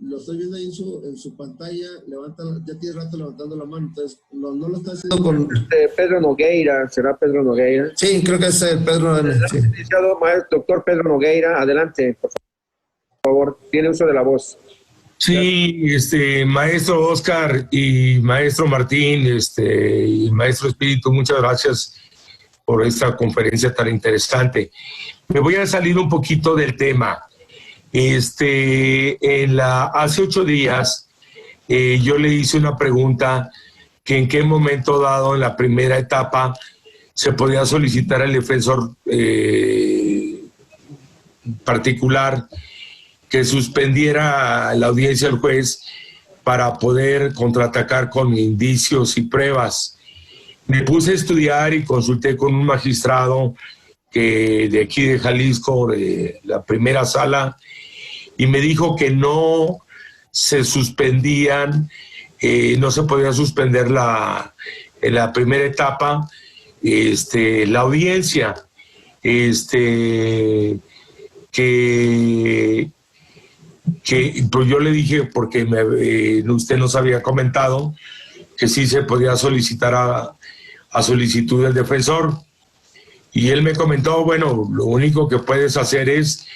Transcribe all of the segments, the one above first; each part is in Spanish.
Lo estoy viendo ahí en su pantalla, ya tiene rato levantando la mano, entonces no lo está haciendo con... Pedro Nogueira, ¿será Pedro Nogueira? Sí, creo que es el Pedro. Sí. Doctor Pedro Nogueira, adelante, por favor, tiene uso de la voz. Sí, maestro Oscar y maestro Martín, y maestro Espíritu, muchas gracias por esta conferencia tan interesante. Me voy a salir un poquito del tema. Hace 8 días yo le hice una pregunta que en qué momento dado en la primera etapa se podía solicitar al defensor particular que suspendiera la audiencia del juez para poder contraatacar con indicios y pruebas. Me puse a estudiar y consulté con un magistrado de aquí de Jalisco, de la primera sala, y me dijo que no se suspendían, no se podía suspender en la primera etapa la audiencia, que pues yo le dije, porque usted nos había comentado que sí se podía solicitar a solicitud del defensor, y él me comentó, bueno, lo único que puedes hacer es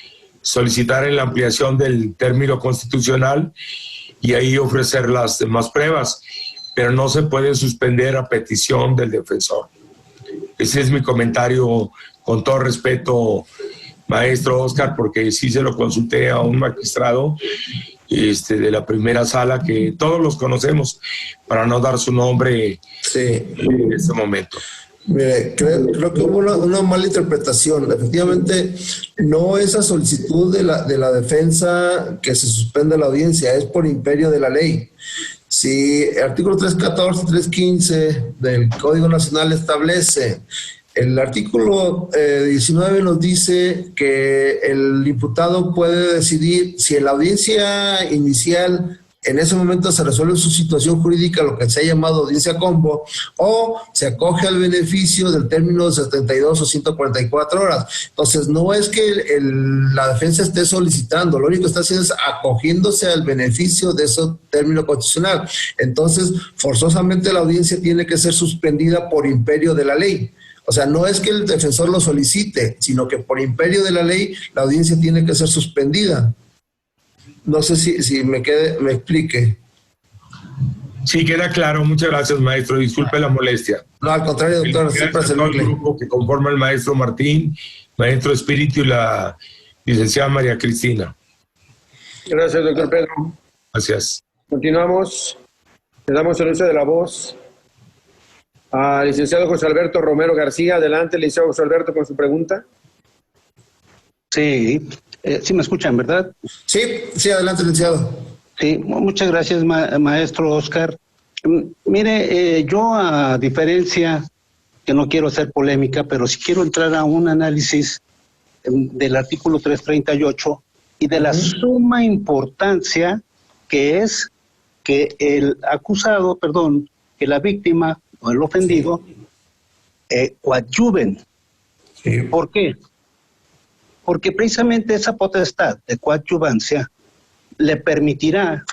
solicitar en la ampliación del término constitucional y ahí ofrecer las demás pruebas, pero no se puede suspender a petición del defensor. Ese es mi comentario, con todo respeto, maestro Oscar, porque sí se lo consulté a un magistrado de la primera sala, que todos los conocemos, para no dar su nombre en este momento. Mire, creo que hubo una mala interpretación. Efectivamente, no es a solicitud de la defensa que se suspende la audiencia, es por imperio de la ley. Si el artículo 314, 315 del Código Nacional establece, el artículo 19 nos dice que el imputado puede decidir si en la audiencia inicial en ese momento se resuelve su situación jurídica, lo que se ha llamado audiencia combo, o se acoge al beneficio del término de 72 o 144 horas. Entonces, no es que la defensa esté solicitando, lo único que está haciendo es acogiéndose al beneficio de ese término constitucional. Entonces, forzosamente la audiencia tiene que ser suspendida por imperio de la ley. O sea, no es que el defensor lo solicite, sino que por imperio de la ley la audiencia tiene que ser suspendida. No sé si me explique. Sí, queda claro. Muchas gracias, maestro. Disculpe la molestia. No, al contrario, doctor. Gracias a todo el grupo que conforma el maestro Martín, maestro Espíritu y la licenciada María Cristina. Gracias, doctor Pedro. Gracias. Continuamos. Le damos el uso de la voz al licenciado José Alberto Romero García. Adelante, licenciado José Alberto, con su pregunta. Sí. Sí me escuchan, ¿verdad? Sí, adelante, licenciado. Sí, muchas gracias, maestro Oscar. Mire, yo a diferencia, que no quiero hacer polémica, pero sí quiero entrar a un análisis del artículo 338 y de la suma importancia que es que el acusado, que la víctima o el ofendido coadyuven. Sí. ¿Por qué? Porque precisamente esa potestad de coadyuvancia le permitirá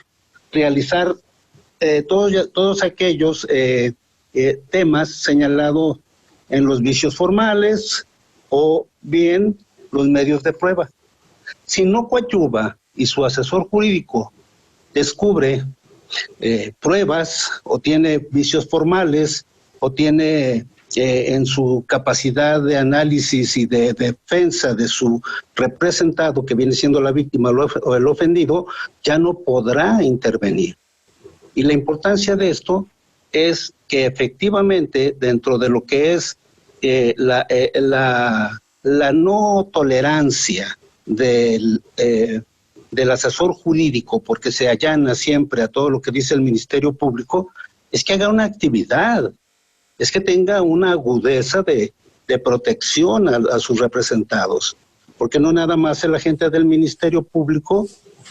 realizar todos aquellos temas señalados en los vicios formales o bien los medios de prueba. Si no coadyuva y su asesor jurídico descubre pruebas o tiene vicios formales o tiene en su capacidad de análisis y de defensa de su representado, que viene siendo la víctima o el ofendido, ya no podrá intervenir. Y la importancia de esto es que efectivamente dentro de lo que es la no tolerancia del asesor jurídico, porque se allana siempre a todo lo que dice el Ministerio Público, es que haga una actividad, es que tenga una agudeza de protección a sus representados, porque no nada más el agente del Ministerio Público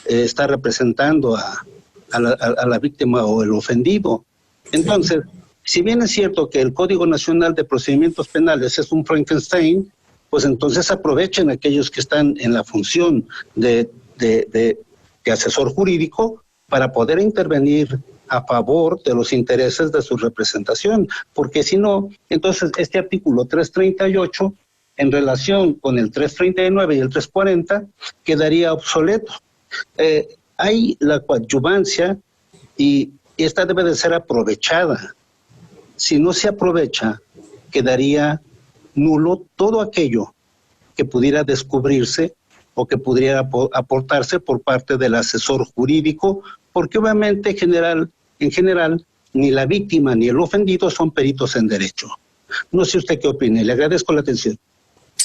está representando a la víctima o el ofendido. Entonces, si bien es cierto que el Código Nacional de Procedimientos Penales es un Frankenstein, pues entonces aprovechen aquellos que están en la función de de asesor jurídico para poder intervenir a favor de los intereses de su representación, porque si no, entonces este artículo 338 en relación con el 339 y el 340 quedaría obsoleto. Hay la coadyuvancia y esta debe de ser aprovechada. Si no se aprovecha, quedaría nulo todo aquello que pudiera descubrirse o que pudiera aportarse por parte del asesor jurídico, porque obviamente en general ni la víctima ni el ofendido son peritos en derecho. No sé usted qué opina, le agradezco la atención.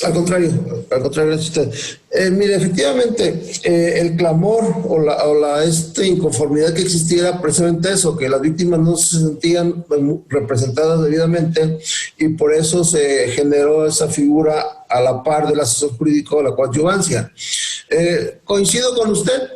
Al contrario, gracias a usted. Mire, efectivamente, el clamor o esta inconformidad que existía era precisamente eso, que las víctimas no se sentían representadas debidamente y por eso se generó esa figura a la par del asesor jurídico de la coadyuvancia. Coincido con usted,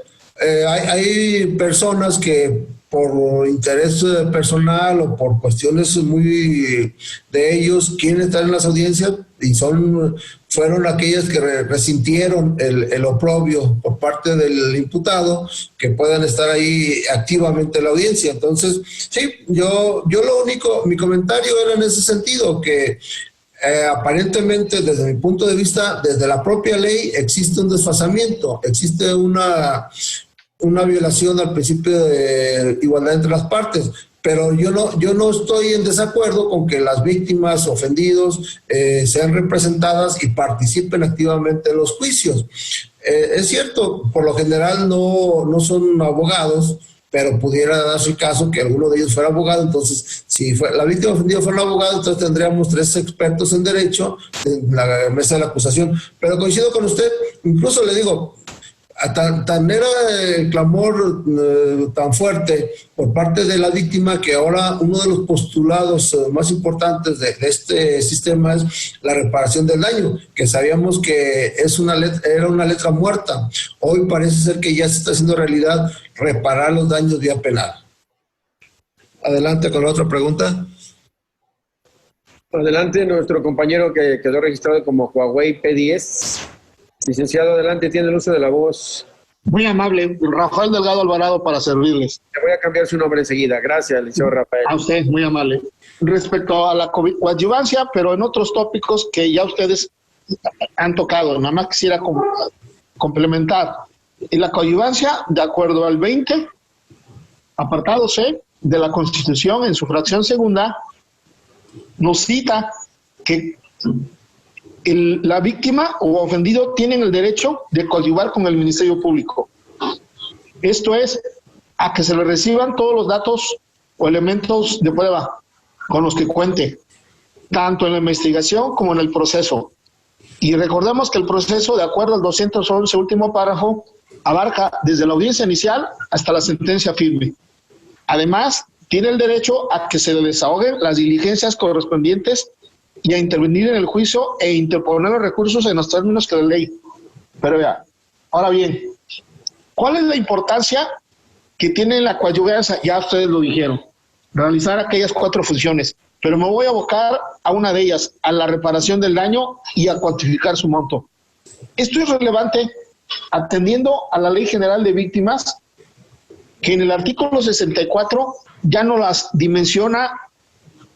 hay personas que por interés personal o por cuestiones muy de ellos quieren estar en las audiencias y fueron aquellas que resintieron el oprobio por parte del imputado, que puedan estar ahí activamente en la audiencia. Entonces, sí, yo lo único, mi comentario era en ese sentido, que aparentemente desde mi punto de vista, desde la propia ley existe un desfasamiento, existe una violación al principio de igualdad entre las partes, pero yo no estoy en desacuerdo con que las víctimas, ofendidos, sean representadas y participen activamente en los juicios. Es cierto, por lo general no son abogados, pero pudiera darse el caso que alguno de ellos fuera abogado. Entonces, si la víctima ofendida fuera un abogado, entonces tendríamos 3 expertos en derecho en la mesa de la acusación. Pero coincido con usted, incluso le digo, tan era el clamor tan fuerte por parte de la víctima que ahora uno de los postulados más importantes de este sistema es la reparación del daño, que sabíamos que era una letra muerta. Hoy parece ser que ya se está haciendo realidad reparar los daños vía penal. Adelante con la otra pregunta. Adelante, nuestro compañero que quedó registrado como Huawei P10. Licenciado, adelante, tiene el uso de la voz. Muy amable, Rafael Delgado Alvarado, para servirles. Le voy a cambiar su nombre enseguida. Gracias, licenciado Rafael. A usted, muy amable. Respecto a la coadyuvancia, pero en otros tópicos que ya ustedes han tocado, nada más quisiera complementar. En la coadyuvancia, de acuerdo al 20, apartado C de la Constitución, en su fracción segunda, nos cita que la víctima o ofendido tienen el derecho de coadyuvar con el Ministerio Público. Esto es, a que se le reciban todos los datos o elementos de prueba con los que cuente, tanto en la investigación como en el proceso. Y recordemos que el proceso, de acuerdo al 211 último párrafo, abarca desde la audiencia inicial hasta la sentencia firme. Además, tiene el derecho a que se le desahoguen las diligencias correspondientes y a intervenir en el juicio e interponer los recursos en los términos que la ley. Pero ya, ahora bien, ¿cuál es la importancia que tiene la coadyuvancia? Ya ustedes lo dijeron, realizar aquellas 4 funciones, pero me voy a abocar a una de ellas, a la reparación del daño y a cuantificar su monto. Esto es relevante atendiendo a la Ley General de Víctimas, que en el artículo 64 ya no las dimensiona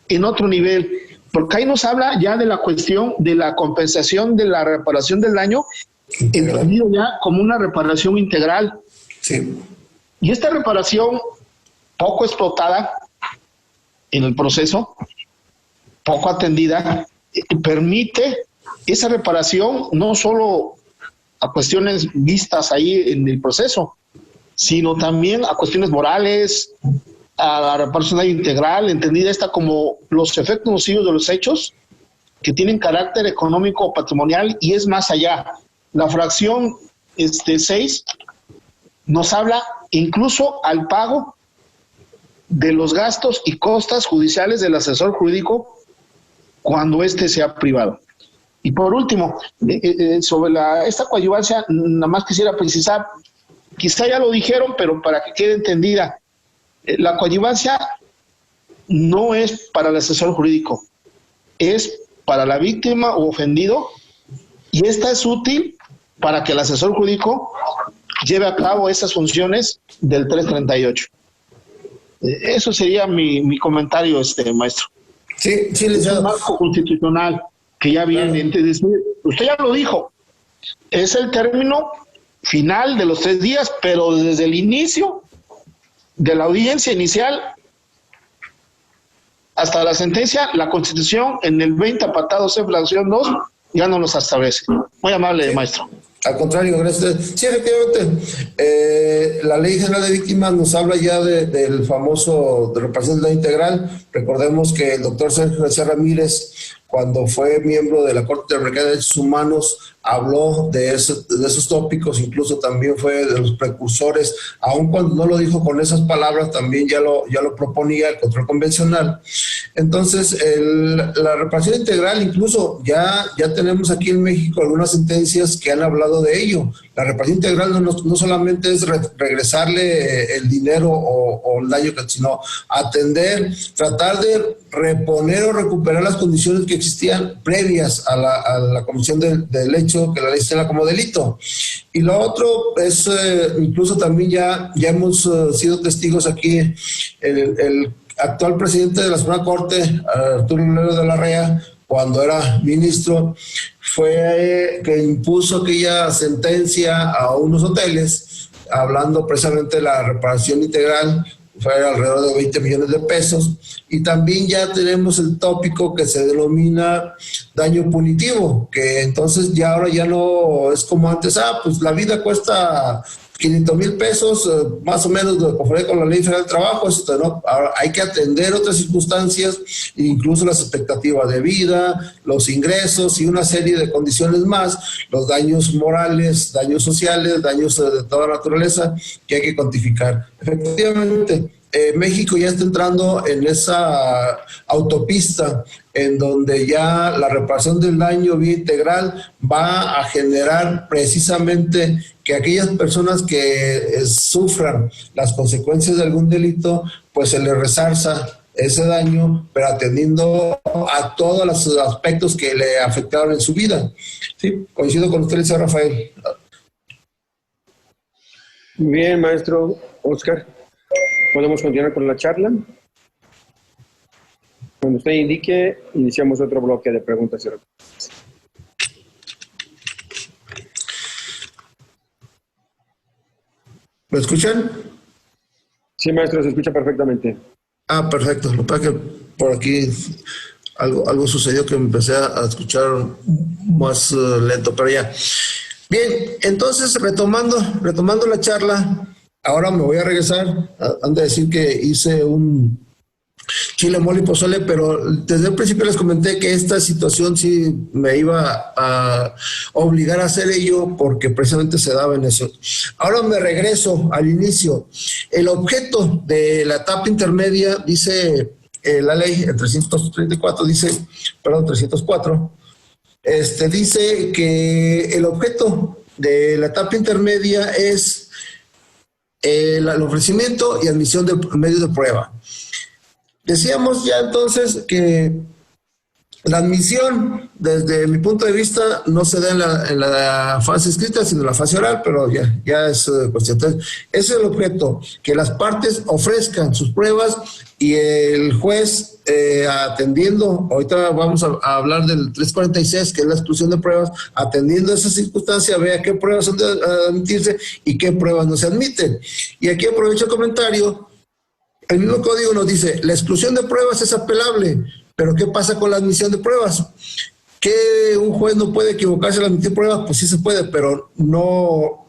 en otro nivel, porque ahí nos habla ya de la cuestión de la compensación de la reparación del daño, entendido ya como una reparación integral. Sí. Y esta reparación, poco explotada en el proceso, poco atendida, permite esa reparación no solo a cuestiones vistas ahí en el proceso, sino también a cuestiones morales, a la reparación integral, entendida esta como los efectos nocivos de los hechos que tienen carácter económico o patrimonial, y es más allá. La fracción 6 nos habla incluso al pago de los gastos y costas judiciales del asesor jurídico cuando éste sea privado. Y por último, sobre esta coadyuvancia, nada más quisiera precisar, quizá ya lo dijeron, pero para que quede entendida, la coadyuvancia no es para el asesor jurídico, es para la víctima o ofendido, y esta es útil para que el asesor jurídico lleve a cabo esas funciones del 338. Eso sería mi comentario, maestro. Sí, Es un licenciado. marco constitucional que ya viene. Entonces, usted ya lo dijo, es el término final de los 3 días, pero desde el inicio de la audiencia inicial hasta la sentencia, la Constitución en el 20 apartado C, fracción 2, ya no los establece. Muy amable, maestro. Al contrario, gracias. Sí, efectivamente, la Ley General de Víctimas nos habla ya del famoso de reparación del daño integral. Recordemos que el doctor Sergio García Ramírez, cuando fue miembro de la Corte Interamericana de Derechos Humanos, habló de esos tópicos, incluso también fue de los precursores, aun cuando no lo dijo con esas palabras, también ya lo proponía el control convencional. Entonces, la reparación integral, incluso ya tenemos aquí en México algunas sentencias que han hablado de ello. La reparación integral no solamente es regresarle el dinero o el daño, sino atender, tratar de reponer o recuperar las condiciones que existían previas a la comisión del hecho que la ley señala como delito. Y lo otro es, incluso también ya hemos sido testigos aquí, el actual presidente de la Suprema Corte, Arturo Lero de la Rea, cuando era ministro, fue que impuso aquella sentencia a unos hoteles, hablando precisamente de la reparación integral, fue alrededor de 20 millones de pesos, y también ya tenemos el tópico que se denomina daño punitivo, que entonces ya ahora ya no es como antes, pues la vida cuesta 500,000 pesos, más o menos, conforme con la Ley Federal del Trabajo. Eso, ¿no? Ahora hay que atender otras circunstancias, incluso las expectativas de vida, los ingresos y una serie de condiciones más, los daños morales, daños sociales, daños de toda naturaleza que hay que cuantificar. Efectivamente, México ya está entrando en esa autopista en donde ya la reparación del daño vía integral va a generar precisamente que aquellas personas que sufran las consecuencias de algún delito, pues se les resarza ese daño, pero atendiendo a todos los aspectos que le afectaron en su vida. Sí, coincido con usted, señor Rafael. Muy bien, maestro Oscar. ¿Podemos continuar con la charla? Cuando usted indique, iniciamos otro bloque de preguntas y respuestas. ¿Me escuchan? Sí, maestro, se escucha perfectamente. Perfecto. Lo que pasa es que por aquí algo sucedió que empecé a escuchar más lento, pero ya. Bien, entonces retomando la charla, ahora me voy a regresar. Han de decir que hice un chile, mole y pozole, pero desde el principio les comenté que esta situación sí me iba a obligar a hacer ello porque precisamente se daba en eso. Ahora me regreso al inicio. El objeto de la etapa intermedia, dice la ley, el 304, perdón, 304, dice que el objeto de la etapa intermedia es el ofrecimiento y admisión de medios de prueba. Decíamos ya entonces que la admisión, desde mi punto de vista, no se da en la fase escrita, sino en la fase oral, pero ya es cuestión. Entonces, ese es el objeto, que las partes ofrezcan sus pruebas y el juez, atendiendo, ahorita vamos a hablar del 346, que es la exclusión de pruebas, atendiendo esa circunstancia, vea qué pruebas son de admitirse y qué pruebas no se admiten. Y aquí aprovecho el comentario. El mismo código nos dice, la exclusión de pruebas es apelable, pero ¿qué pasa con la admisión de pruebas? ¿Que un juez no puede equivocarse al admitir pruebas? Pues sí se puede, pero no,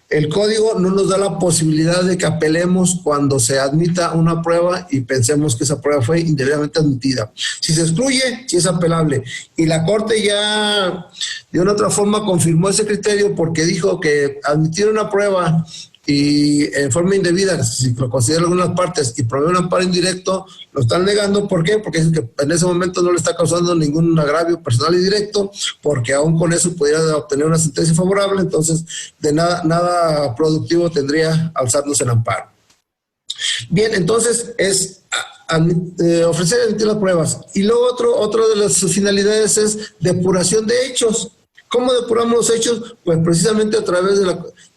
el código no nos da la posibilidad de que apelemos cuando se admita una prueba y pensemos que esa prueba fue indebidamente admitida. Si se excluye, sí es apelable. Y la Corte ya de una otra forma confirmó ese criterio porque dijo que admitir una prueba y en forma indebida, si lo consideran algunas partes y provee un amparo indirecto, lo están negando. ¿Por qué? Porque dicen que en ese momento no le está causando ningún agravio personal y directo, porque aún con eso pudiera obtener una sentencia favorable, entonces de nada productivo tendría alzarnos el amparo. Bien, entonces es ofrecer y admitir las pruebas. Y luego otro de las finalidades es depuración de hechos. ¿Cómo depuramos los hechos? Pues precisamente a través de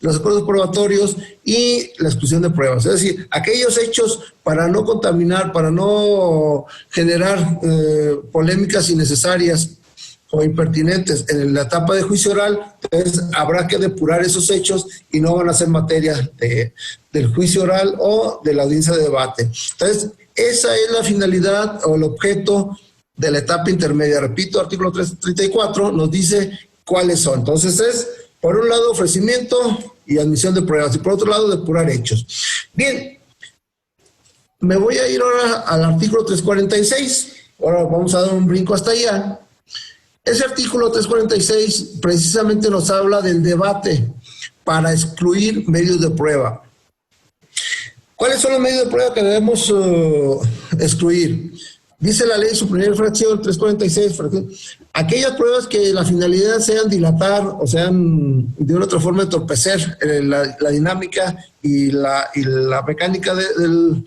los acuerdos probatorios y la exclusión de pruebas. Es decir, aquellos hechos para no contaminar, para no generar polémicas innecesarias o impertinentes en la etapa de juicio oral, entonces habrá que depurar esos hechos y no van a ser materia del juicio oral o de la audiencia de debate. Entonces, esa es la finalidad o el objeto de la etapa intermedia. Repito, artículo 334 nos dice cuáles son. Entonces es, por un lado, ofrecimiento y admisión de pruebas, y por otro lado, depurar hechos. Bien, me voy a ir ahora al artículo 346. Ahora vamos a dar un brinco hasta allá. Ese artículo 346 precisamente nos habla del debate para excluir medios de prueba. ¿Cuáles son los medios de prueba que debemos excluir? Dice la ley, su primera fracción 346, aquellas pruebas que la finalidad sean dilatar o sean de una otra forma entorpecer la dinámica y la mecánica del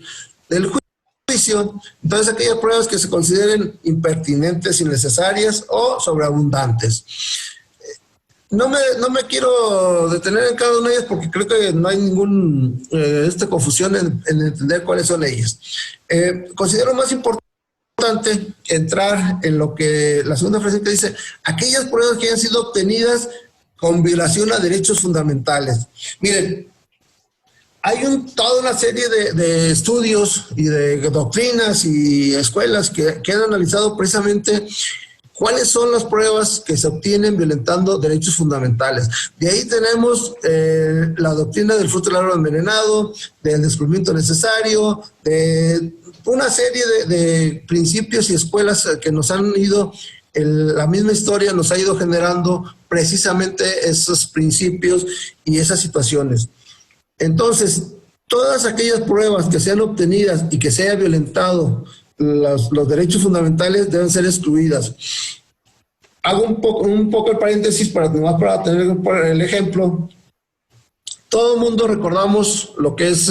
juicio. Entonces, aquellas pruebas que se consideren impertinentes, innecesarias o sobreabundantes. No me quiero detener en cada una de ellas porque creo que no hay ninguna confusión en entender cuáles son ellas. Considero más importante entrar en lo que la segunda frase que dice, aquellas pruebas que hayan sido obtenidas con violación a derechos fundamentales. Miren, hay toda una serie de estudios y de doctrinas y escuelas que han analizado precisamente cuáles son las pruebas que se obtienen violentando derechos fundamentales. De ahí tenemos la doctrina del fruto del árbol envenenado, del descubrimiento necesario, de una serie de principios y escuelas que nos han ido, la misma historia nos ha ido generando precisamente esos principios y esas situaciones. Entonces, todas aquellas pruebas que sean obtenidas y que se haya violentado los derechos fundamentales deben ser excluidas. Hago un poco el paréntesis para tener el ejemplo. Todo el mundo recordamos lo que es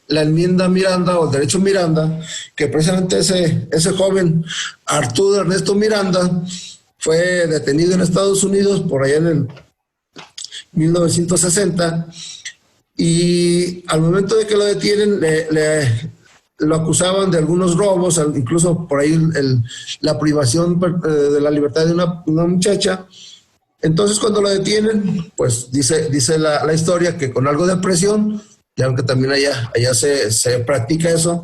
la enmienda Miranda o el derecho Miranda, que precisamente ese joven Arturo Ernesto Miranda fue detenido en Estados Unidos por allá en el 1960 y al momento de que lo detienen lo acusaban de algunos robos, incluso por ahí la privación de la libertad de una muchacha. Entonces cuando lo detienen, pues dice la historia que con algo de presión, y aunque también allá se practica eso,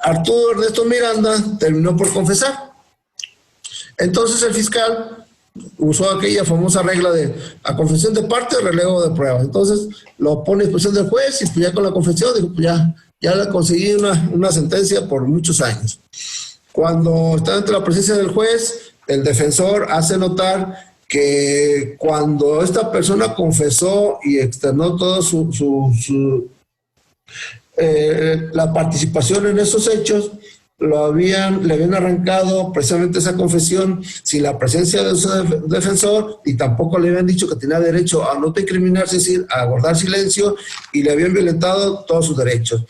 Arturo Ernesto Miranda terminó por confesar. Entonces el fiscal usó aquella famosa regla de a confesión de parte, relevo de prueba. Entonces lo pone a disposición del juez y pues ya con la confesión dijo, pues ya le conseguí una sentencia por muchos años. Cuando está ante la presencia del juez, el defensor hace notar que cuando esta persona confesó y externó toda la participación en esos hechos, le habían arrancado precisamente esa confesión sin la presencia de su defensor y tampoco le habían dicho que tenía derecho a no incriminarse, es decir, a guardar silencio, y le habían violentado todos sus derechos.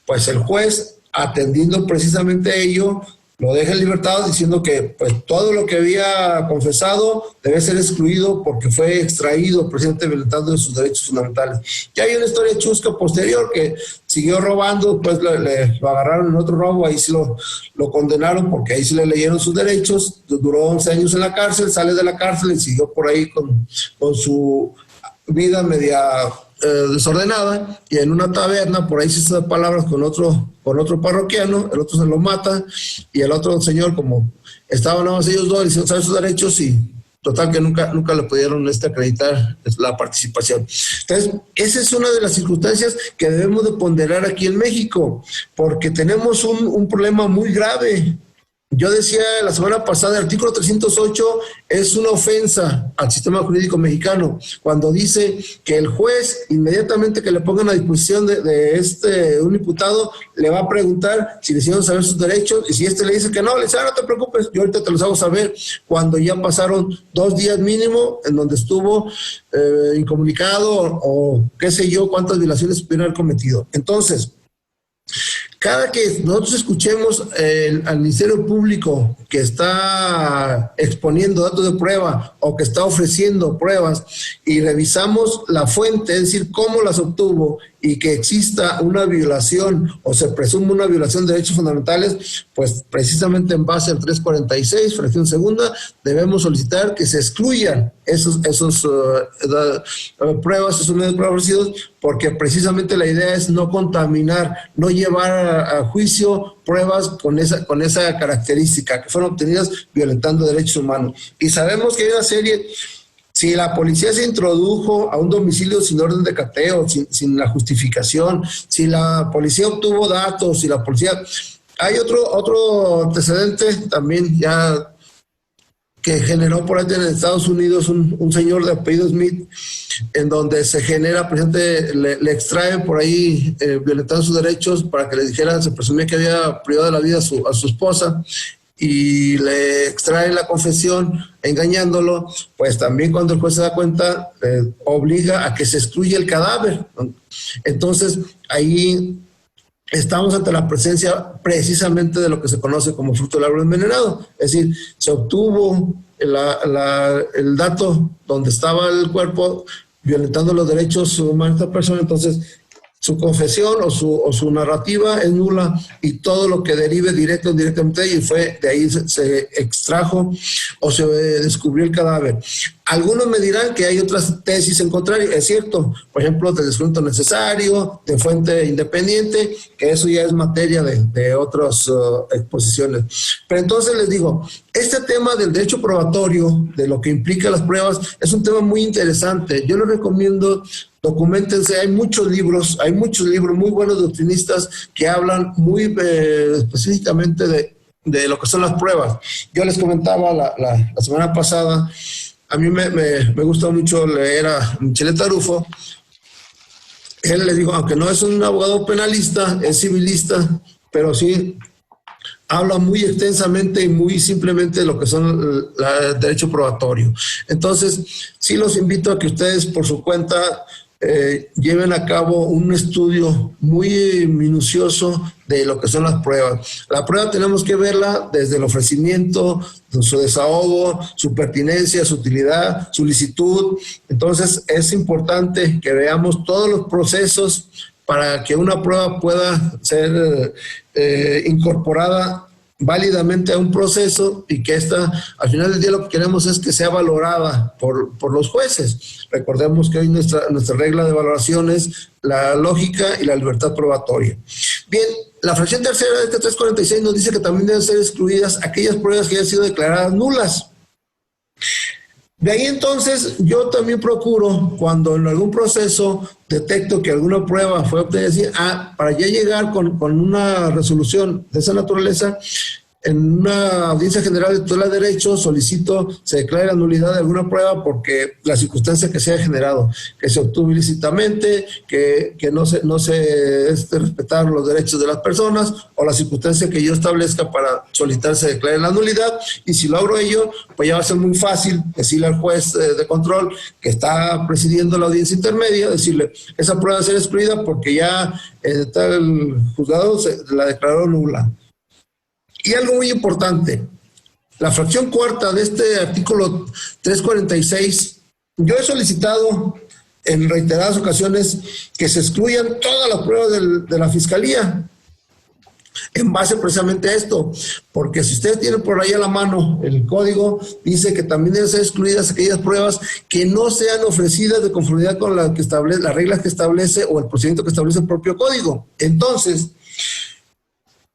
Pues el juez, atendiendo precisamente ello, lo deja en libertad diciendo que pues todo lo que había confesado debe ser excluido porque fue extraído precisamente violentando sus derechos fundamentales. Ya hay una historia chusca posterior que siguió robando, pues lo agarraron en otro robo, ahí sí lo condenaron porque ahí sí le leyeron sus derechos, duró 11 años en la cárcel, sale de la cárcel y siguió por ahí con su vida media desordenada, y en una taberna por ahí se hizo de palabras con otro parroquiano, el otro se lo mata y el otro señor, como estaban nada más ellos dos, hicieron saber sus derechos y total que nunca le pudieron acreditar la participación. Entonces, esa es una de las circunstancias que debemos de ponderar aquí en México, porque tenemos un problema muy grave. Yo decía la semana pasada, el artículo 308 es una ofensa al sistema jurídico mexicano, cuando dice que el juez, inmediatamente que le pongan a disposición de un imputado, le va a preguntar si le hicieron saber sus derechos, y si le dice que no, le dice, no te preocupes, yo ahorita te los hago saber, cuando ya pasaron 2 días mínimo en donde estuvo incomunicado o qué sé yo, cuántas violaciones pudieron haber cometido. Entonces, cada que nosotros escuchemos al Ministerio Público que está exponiendo datos de prueba o que está ofreciendo pruebas y revisamos la fuente, es decir, cómo las obtuvo y que exista una violación o se presume una violación de derechos fundamentales, pues precisamente en base al 346, fracción segunda, debemos solicitar que se excluyan esos pruebas, esos medios de prueba ofrecidos, porque precisamente la idea es no contaminar, no llevar a juicio pruebas con esa característica, que fueron obtenidas violentando derechos humanos. Y sabemos que hay una serie. Si la policía se introdujo a un domicilio sin orden de cateo, sin la justificación, si la policía obtuvo datos, si la policía... Hay otro antecedente también ya que generó por ahí en Estados Unidos un señor de apellido Smith, en donde se genera, precisamente le extraen por ahí violentando sus derechos para que le dijeran, se presumía que había privado de la vida a su esposa, y le extraen la confesión engañándolo, pues también cuando el juez se da cuenta, obliga a que se excluya el cadáver. Entonces, ahí estamos ante la presencia precisamente de lo que se conoce como fruto del árbol envenenado. Es decir, se obtuvo el dato donde estaba el cuerpo violentando los derechos humanos de esta persona, entonces su confesión o su narrativa es nula y todo lo que derive directo o indirectamente y fue de ahí se extrajo o se descubrió el cadáver. Algunos me dirán que hay otras tesis en contrario, es cierto, por ejemplo, de descubrimiento necesario, de fuente independiente, que eso ya es materia de otras exposiciones. Pero entonces les digo, este tema del derecho probatorio, de lo que implica las pruebas, es un tema muy interesante. Yo les recomiendo, documentense, hay muchos libros muy buenos doctrinistas que hablan muy específicamente de lo que son las pruebas. Yo les comentaba la semana pasada, a mí me gusta mucho leer a Michele Tarufo. Él, le digo, aunque no es un abogado penalista, es civilista, pero sí habla muy extensamente y muy simplemente de lo que son el derecho probatorio. Entonces, sí los invito a que ustedes por su cuenta lleven a cabo un estudio muy minucioso de lo que son las pruebas. La prueba tenemos que verla desde el ofrecimiento, su desahogo, su pertinencia, su utilidad, su licitud. Entonces es importante que veamos todos los procesos para que una prueba pueda ser incorporada válidamente a un proceso y que esta, al final del día lo que queremos es que sea valorada por los jueces. Recordemos que hoy nuestra regla de valoración es la lógica y la libertad probatoria. Bien, la fracción tercera de este 346 nos dice que también deben ser excluidas aquellas pruebas que hayan sido declaradas nulas. De ahí entonces yo también procuro, cuando en algún proceso detecto que alguna prueba fue obtenida, decir, para ya llegar con una resolución de esa naturaleza, en una audiencia general de tutela de derechos solicito se declare la nulidad de alguna prueba porque la circunstancia que se haya generado, que se obtuvo ilícitamente, que no se respetaron los derechos de las personas o la circunstancia que yo establezca para solicitar se declare la nulidad, y si logro ello, pues ya va a ser muy fácil decirle al juez de control que está presidiendo la audiencia intermedia, decirle esa prueba debe ser excluida porque ya el juzgado la declaró nula. Y algo muy importante, la fracción cuarta de este artículo 346, yo he solicitado en reiteradas ocasiones que se excluyan todas las pruebas de la Fiscalía, en base precisamente a esto, porque si ustedes tienen por ahí a la mano el código, dice que también deben ser excluidas aquellas pruebas que no sean ofrecidas de conformidad con las reglas que establece o el procedimiento que establece el propio código. Entonces,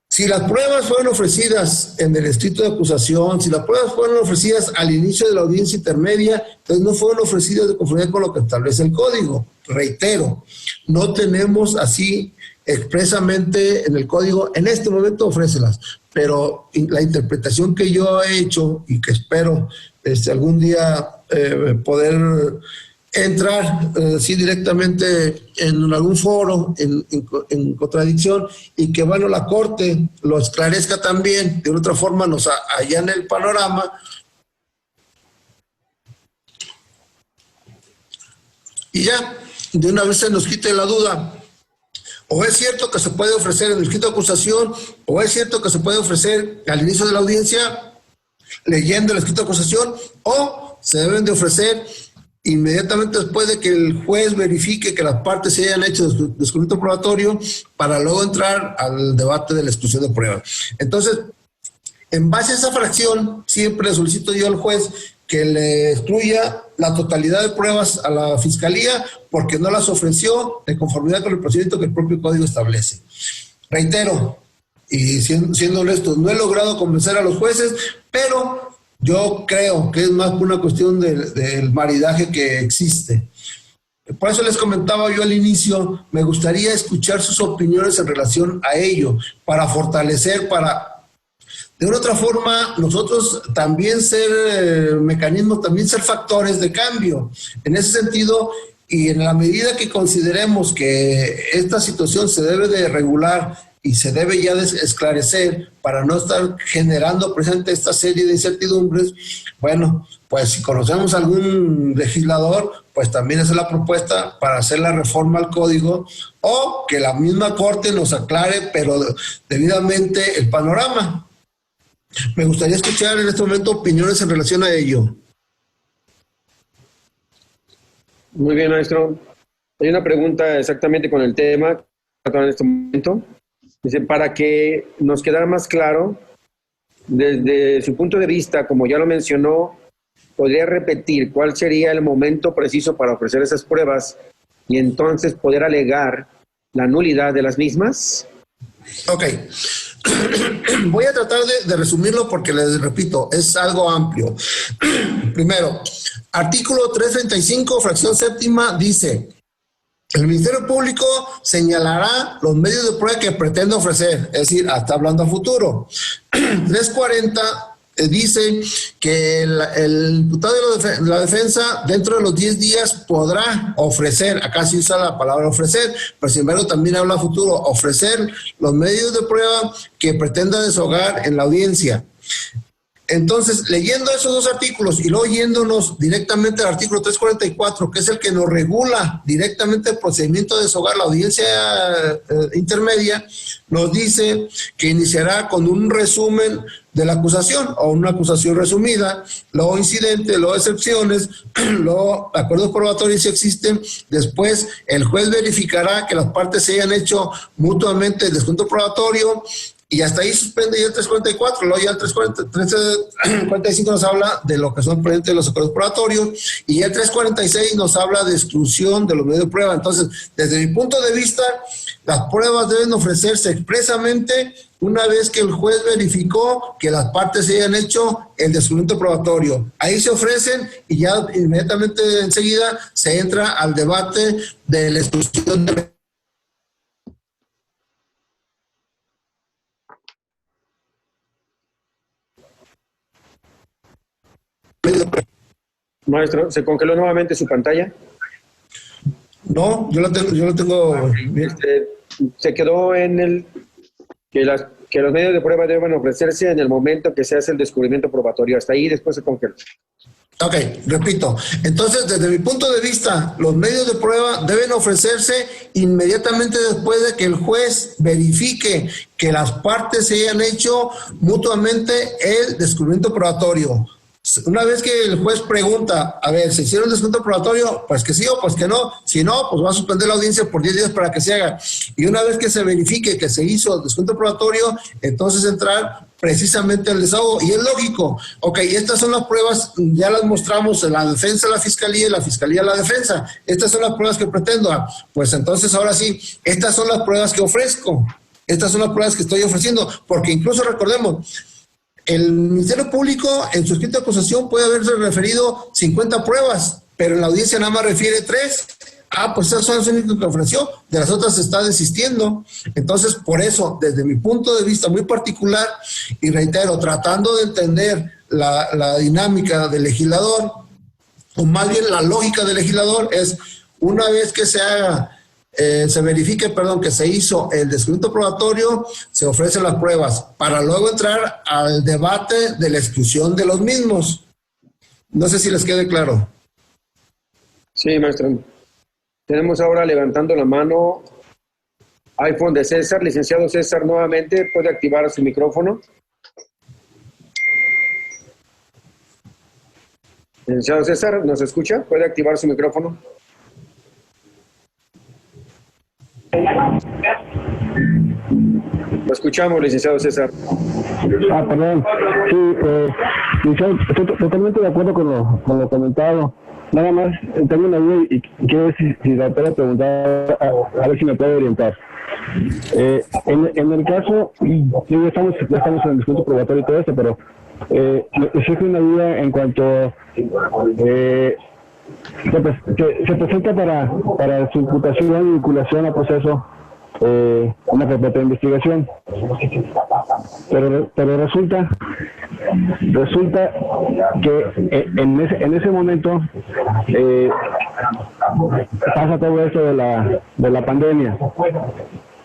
si las pruebas fueron ofrecidas en el escrito de acusación, si las pruebas fueron ofrecidas al inicio de la audiencia intermedia, entonces no fueron ofrecidas de conformidad con lo que establece el código. Reitero, no tenemos así expresamente en el código, en este momento ofrécelas, pero la interpretación que yo he hecho y que espero algún día poder entrar sí directamente en algún foro en contradicción y que bueno la Corte lo esclarezca también, de otra forma nos allane el panorama y ya de una vez se nos quite la duda. O es cierto que se puede ofrecer en el escrito de acusación, o es cierto que se puede ofrecer al inicio de la audiencia, leyendo el escrito de acusación, o se deben de ofrecer inmediatamente después de que el juez verifique que las partes se hayan hecho descubrimiento probatorio, para luego entrar al debate de la exclusión de pruebas. Entonces, en base a esa fracción, siempre le solicito yo al juez que le excluya la totalidad de pruebas a la Fiscalía porque no las ofreció de conformidad con el procedimiento que el propio Código establece. Reitero, y siendo honesto, no he logrado convencer a los jueces, pero yo creo que es más una cuestión del maridaje que existe. Por eso les comentaba yo al inicio, me gustaría escuchar sus opiniones en relación a ello, para fortalecer, para de una otra forma nosotros también ser mecanismos, también ser factores de cambio. En ese sentido, y en la medida que consideremos que esta situación se debe de regular y se debe ya esclarecer para no estar generando presente esta serie de incertidumbres, bueno, pues si conocemos algún legislador, pues también esa es la propuesta para hacer la reforma al código, o que la misma Corte nos aclare, pero debidamente, el panorama. Me gustaría escuchar en este momento opiniones en relación a ello. Muy bien, maestro. Hay una pregunta exactamente con el tema en este momento. Dice, para que nos quedara más claro, desde su punto de vista, como ya lo mencionó, ¿podría repetir cuál sería el momento preciso para ofrecer esas pruebas y entonces poder alegar la nulidad de las mismas? Ok. Voy a tratar de resumirlo porque les repito, es algo amplio. Primero, artículo 335, fracción séptima, dice: el Ministerio Público señalará los medios de prueba que pretende ofrecer, es decir, está hablando a futuro. 340 dice que el imputado de la defensa dentro de los 10 días podrá ofrecer, acá sí usa la palabra ofrecer, pero sin embargo también habla a futuro, ofrecer los medios de prueba que pretenda desahogar en la audiencia. Entonces, leyendo esos dos artículos y luego yéndonos directamente al artículo 344, que es el que nos regula directamente el procedimiento de desahogar la audiencia intermedia, nos dice que iniciará con un resumen de la acusación o una acusación resumida, luego incidente, luego excepciones, luego acuerdos probatorios si existen. Después el juez verificará que las partes se hayan hecho mutuamente el descuento probatorio, y hasta ahí suspende ya el 344, luego ya el 345 nos habla de lo que son presentes de los acuerdos probatorios, y ya el 346 nos habla de exclusión de los medios de prueba. Entonces, desde mi punto de vista, las pruebas deben ofrecerse expresamente una vez que el juez verificó que las partes se hayan hecho el descubrimiento probatorio. Ahí se ofrecen y ya inmediatamente enseguida se entra al debate de la exclusión de Maestro, ¿se congeló nuevamente su pantalla? No, yo lo tengo. Se quedó en el que los medios de prueba deben ofrecerse en el momento que se hace el descubrimiento probatorio. Hasta ahí, después se congeló. Ok, repito. Entonces, desde mi punto de vista, los medios de prueba deben ofrecerse inmediatamente después de que el juez verifique que las partes se hayan hecho mutuamente el descubrimiento probatorio. Una vez que el juez pregunta, a ver, ¿se hicieron descuento probatorio? Pues que sí o pues que no. Si no, pues va a suspender la audiencia por 10 días para que se haga. Y una vez que se verifique que se hizo el descuento probatorio, entonces entrar precisamente al desahogo. Y es lógico. Ok, estas son las pruebas, ya las mostramos en la defensa a la fiscalía y la fiscalía a la defensa. Estas son las pruebas que pretendo. Pues entonces ahora sí, estas son las pruebas que ofrezco. Estas son las pruebas que estoy ofreciendo. Porque incluso recordemos, el Ministerio Público en su escrito de acusación puede haberse referido 50 pruebas, pero en la audiencia nada más refiere 3. Pues esas son las únicas que ofreció, de las otras se está desistiendo. Entonces, por eso, desde mi punto de vista muy particular, y reitero, tratando de entender la dinámica del legislador, o más bien la lógica del legislador, es una vez que se haga se verifique, que se hizo el descubrimiento probatorio, se ofrecen las pruebas para luego entrar al debate de la exclusión de los mismos. No sé si les quede claro. Sí, maestro. Tenemos ahora levantando la mano iPhone de César. Licenciado César, nuevamente puede activar su micrófono. Licenciado César, ¿nos escucha? ¿Puede activar su micrófono? Lo escuchamos, licenciado César. Perdón. Sí, licenciado, estoy totalmente de acuerdo con lo comentado. Nada más, tengo una duda y quiero ver si la puedo preguntar, a ver si me puede orientar. En el caso, ya estamos en el discurso probatorio y todo esto, pero me surge una duda en cuanto que se presenta para su imputación y vinculación a proceso una carpeta de investigación, pero resulta que en ese momento pasa todo esto de la pandemia.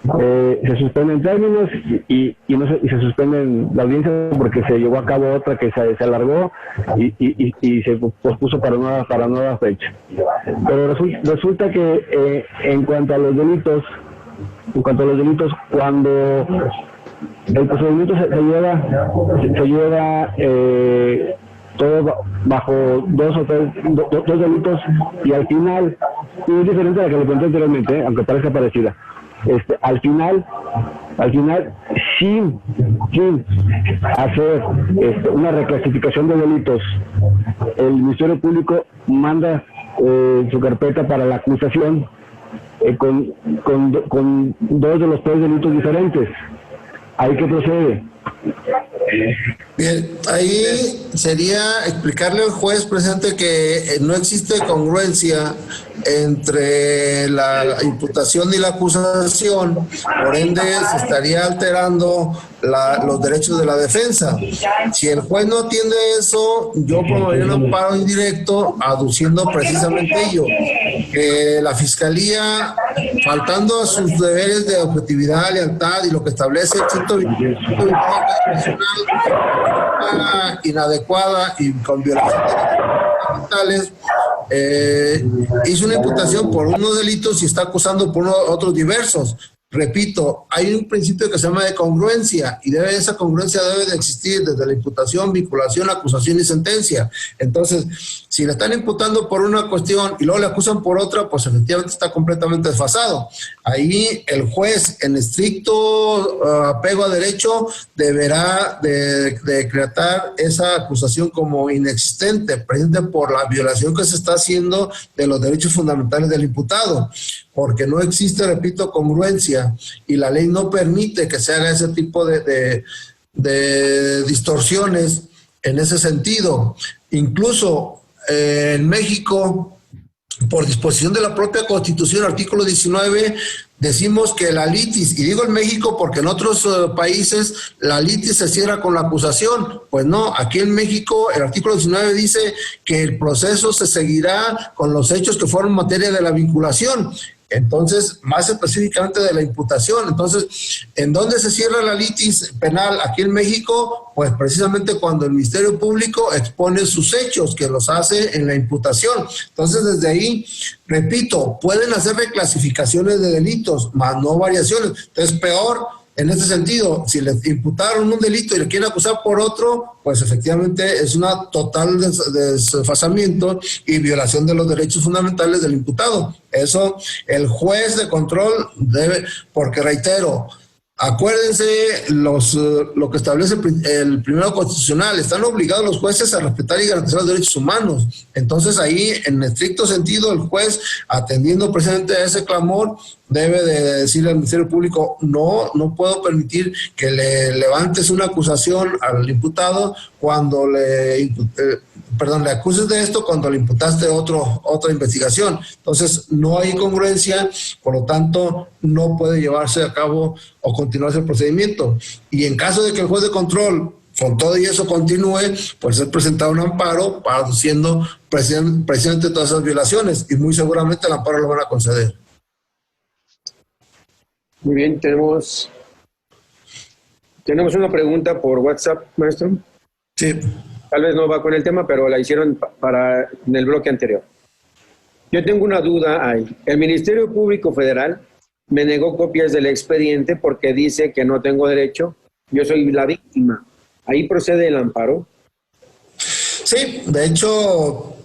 Se suspenden términos y se suspenden la audiencia porque se llevó a cabo otra que se alargó y se pospuso para nueva fecha. Pero resulta que en cuanto a los delitos, cuando el procedimiento se lleva todo bajo dos delitos y al final, y es diferente a la que le conté anteriormente, aunque parezca parecida. Al final, sin hacer una reclasificación de delitos, el Ministerio Público manda su carpeta para la acusación con dos de los tres delitos diferentes. ¿Ahí qué procede? Bien, ahí sería explicarle al juez presente que no existe congruencia entre la imputación y la acusación, por ende se estaría alterando los derechos de la defensa. Si el juez no atiende eso, yo promovería un amparo indirecto aduciendo precisamente ello, que la Fiscalía, faltando a sus deberes de objetividad, lealtad y lo que establece el 125 nacional, inadecuada y con violación de derechos fundamentales, hizo una imputación por unos delitos y está acusando por otros diversos. Repito, hay un principio que se llama de congruencia y esa congruencia debe de existir desde la imputación, vinculación, acusación y sentencia. Entonces, si le están imputando por una cuestión y luego le acusan por otra, pues efectivamente está completamente desfasado. Ahí el juez, en estricto apego a derecho, deberá de decretar esa acusación como inexistente, precisamente por la violación que se está haciendo de los derechos fundamentales del imputado, porque no existe, repito, congruencia y la ley no permite que se haga ese tipo de distorsiones en ese sentido. Incluso en México, por disposición de la propia Constitución, artículo 19, decimos que la litis, y digo en México porque en otros países la litis se cierra con la acusación. Pues no, aquí en México el artículo 19 dice que el proceso se seguirá con los hechos que fueron materia de la vinculación. Entonces, más específicamente de la imputación. Entonces, ¿en dónde se cierra la litis penal aquí en México? Pues precisamente cuando el Ministerio Público expone sus hechos, que los hace en la imputación. Entonces, desde ahí, repito, pueden hacer reclasificaciones de delitos, más no variaciones. Entonces, peor en ese sentido, si le imputaron un delito y le quieren acusar por otro, pues efectivamente es una total desfasamiento y violación de los derechos fundamentales del imputado. Eso el juez de control debe, porque reitero, acuérdense lo que establece el primero constitucional, están obligados los jueces a respetar y garantizar los derechos humanos. Entonces ahí, en estricto sentido, el juez, atendiendo precisamente a ese clamor, debe de decirle al Ministerio Público, no puedo permitir que le levantes una acusación al imputado cuando le acuses de esto cuando le imputaste otra investigación. Entonces, no hay congruencia, por lo tanto, no puede llevarse a cabo o continuarse el procedimiento. Y en caso de que el juez de control, con todo y eso, continúe, pues ser presentado un amparo aduciendo precisamente todas esas violaciones y muy seguramente el amparo lo van a conceder. Muy bien, tenemos una pregunta por WhatsApp, maestro. Sí. Tal vez no va con el tema, pero la hicieron en el bloque anterior. Yo tengo una duda ahí. El Ministerio Público Federal me negó copias del expediente porque dice que no tengo derecho. Yo soy la víctima. ¿Ahí procede el amparo? Sí, de hecho,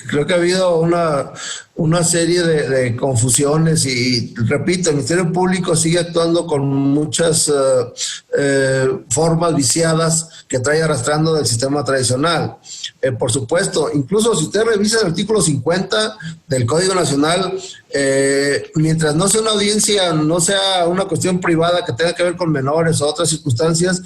creo que ha habido una serie de confusiones y, repito, el Ministerio Público sigue actuando con muchas formas viciadas que trae arrastrando del sistema tradicional. Por supuesto, incluso si usted revisa el artículo 50 del Código Nacional, mientras no sea una audiencia, no sea una cuestión privada que tenga que ver con menores o otras circunstancias,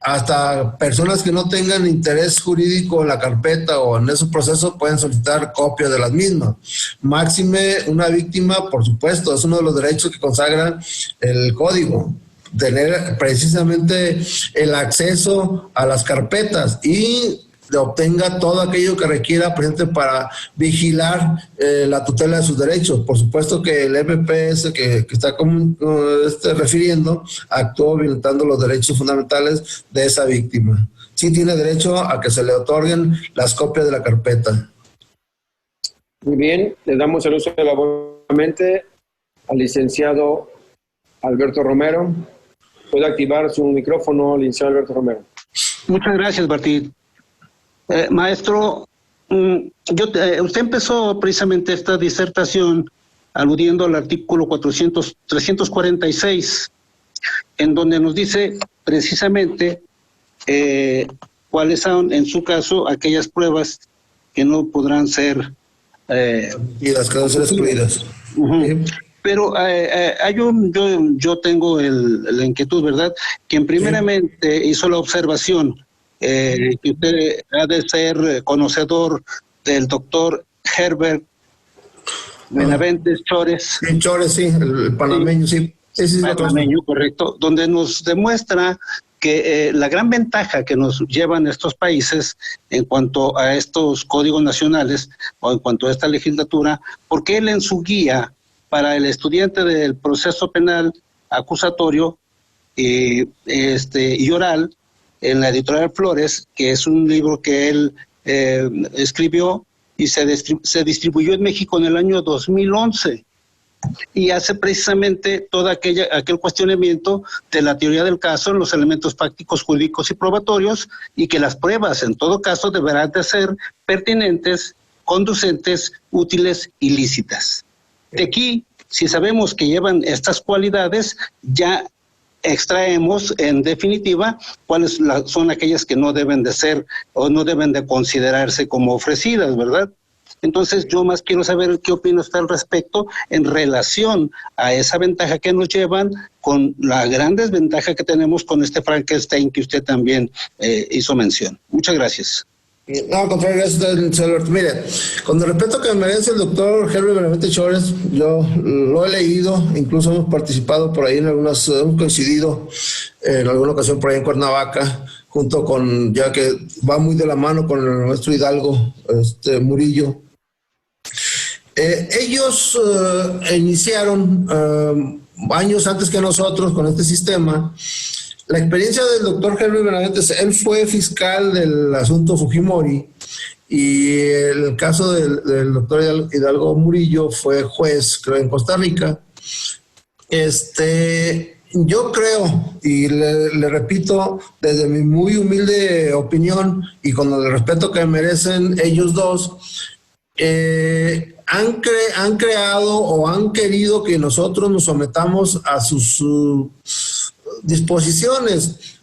hasta personas que no tengan interés jurídico en la carpeta o en ese proceso pueden solicitar copia de las mismas. Máxime, una víctima, por supuesto, es uno de los derechos que consagra el código, tener precisamente el acceso a las carpetas y obtenga todo aquello que requiera presente para vigilar la tutela de sus derechos. Por supuesto que el MPS que está refiriendo actuó violentando los derechos fundamentales de esa víctima. Sí tiene derecho a que se le otorguen las copias de la carpeta. Muy bien, le damos el uso de la voz nuevamente al licenciado Alberto Romero. Puede activar su micrófono, licenciado Alberto Romero. Muchas gracias, Martín. Maestro, usted empezó precisamente esta disertación aludiendo al artículo 346, en donde nos dice precisamente cuáles son, en su caso, aquellas pruebas que no podrán ser y las que deben ser excluidas. Pero yo tengo la inquietud, ¿verdad? Quien primeramente hizo la observación que usted ha de ser conocedor del doctor Herbert Benaventes Chores. Sí, Chores, sí, el panameño, sí. Sí, Panameño, correcto, donde nos demuestra que la gran ventaja que nos llevan estos países en cuanto a estos códigos nacionales o en cuanto a esta legislatura, porque él en su guía para el estudiante del proceso penal acusatorio y oral, en la editorial Flores, que es un libro que él escribió y se distribuyó en México en el año 2011, y hace precisamente todo aquel cuestionamiento de la teoría del caso en los elementos fácticos, jurídicos y probatorios, y que las pruebas en todo caso deberán de ser pertinentes, conducentes, útiles y lícitas. De aquí, si sabemos que llevan estas cualidades, ya extraemos en definitiva cuáles son aquellas que no deben de ser o no deben de considerarse como ofrecidas, ¿verdad? Entonces yo más quiero saber qué opina usted al respecto en relación a esa ventaja que nos llevan con la gran desventaja que tenemos con este Frankenstein que usted también hizo mención. Muchas gracias. No, al contrario, gracias, Alberto. Mire, con el respeto que merece el doctor Herbert Benaventes Chores, yo lo he leído, incluso hemos participado por ahí hemos coincidido en alguna ocasión por ahí en Cuernavaca, junto con, ya que va muy de la mano con el maestro Hidalgo, Murillo. Ellos iniciaron años antes que nosotros con este sistema. La experiencia del doctor Herbert Benaventes, él fue fiscal del asunto Fujimori, y el caso del doctor Hidalgo Murillo fue juez, creo, en Costa Rica. Yo creo, y le repito, desde mi muy humilde opinión y con el respeto que merecen ellos dos, han creado o han querido que nosotros nos sometamos a sus disposiciones.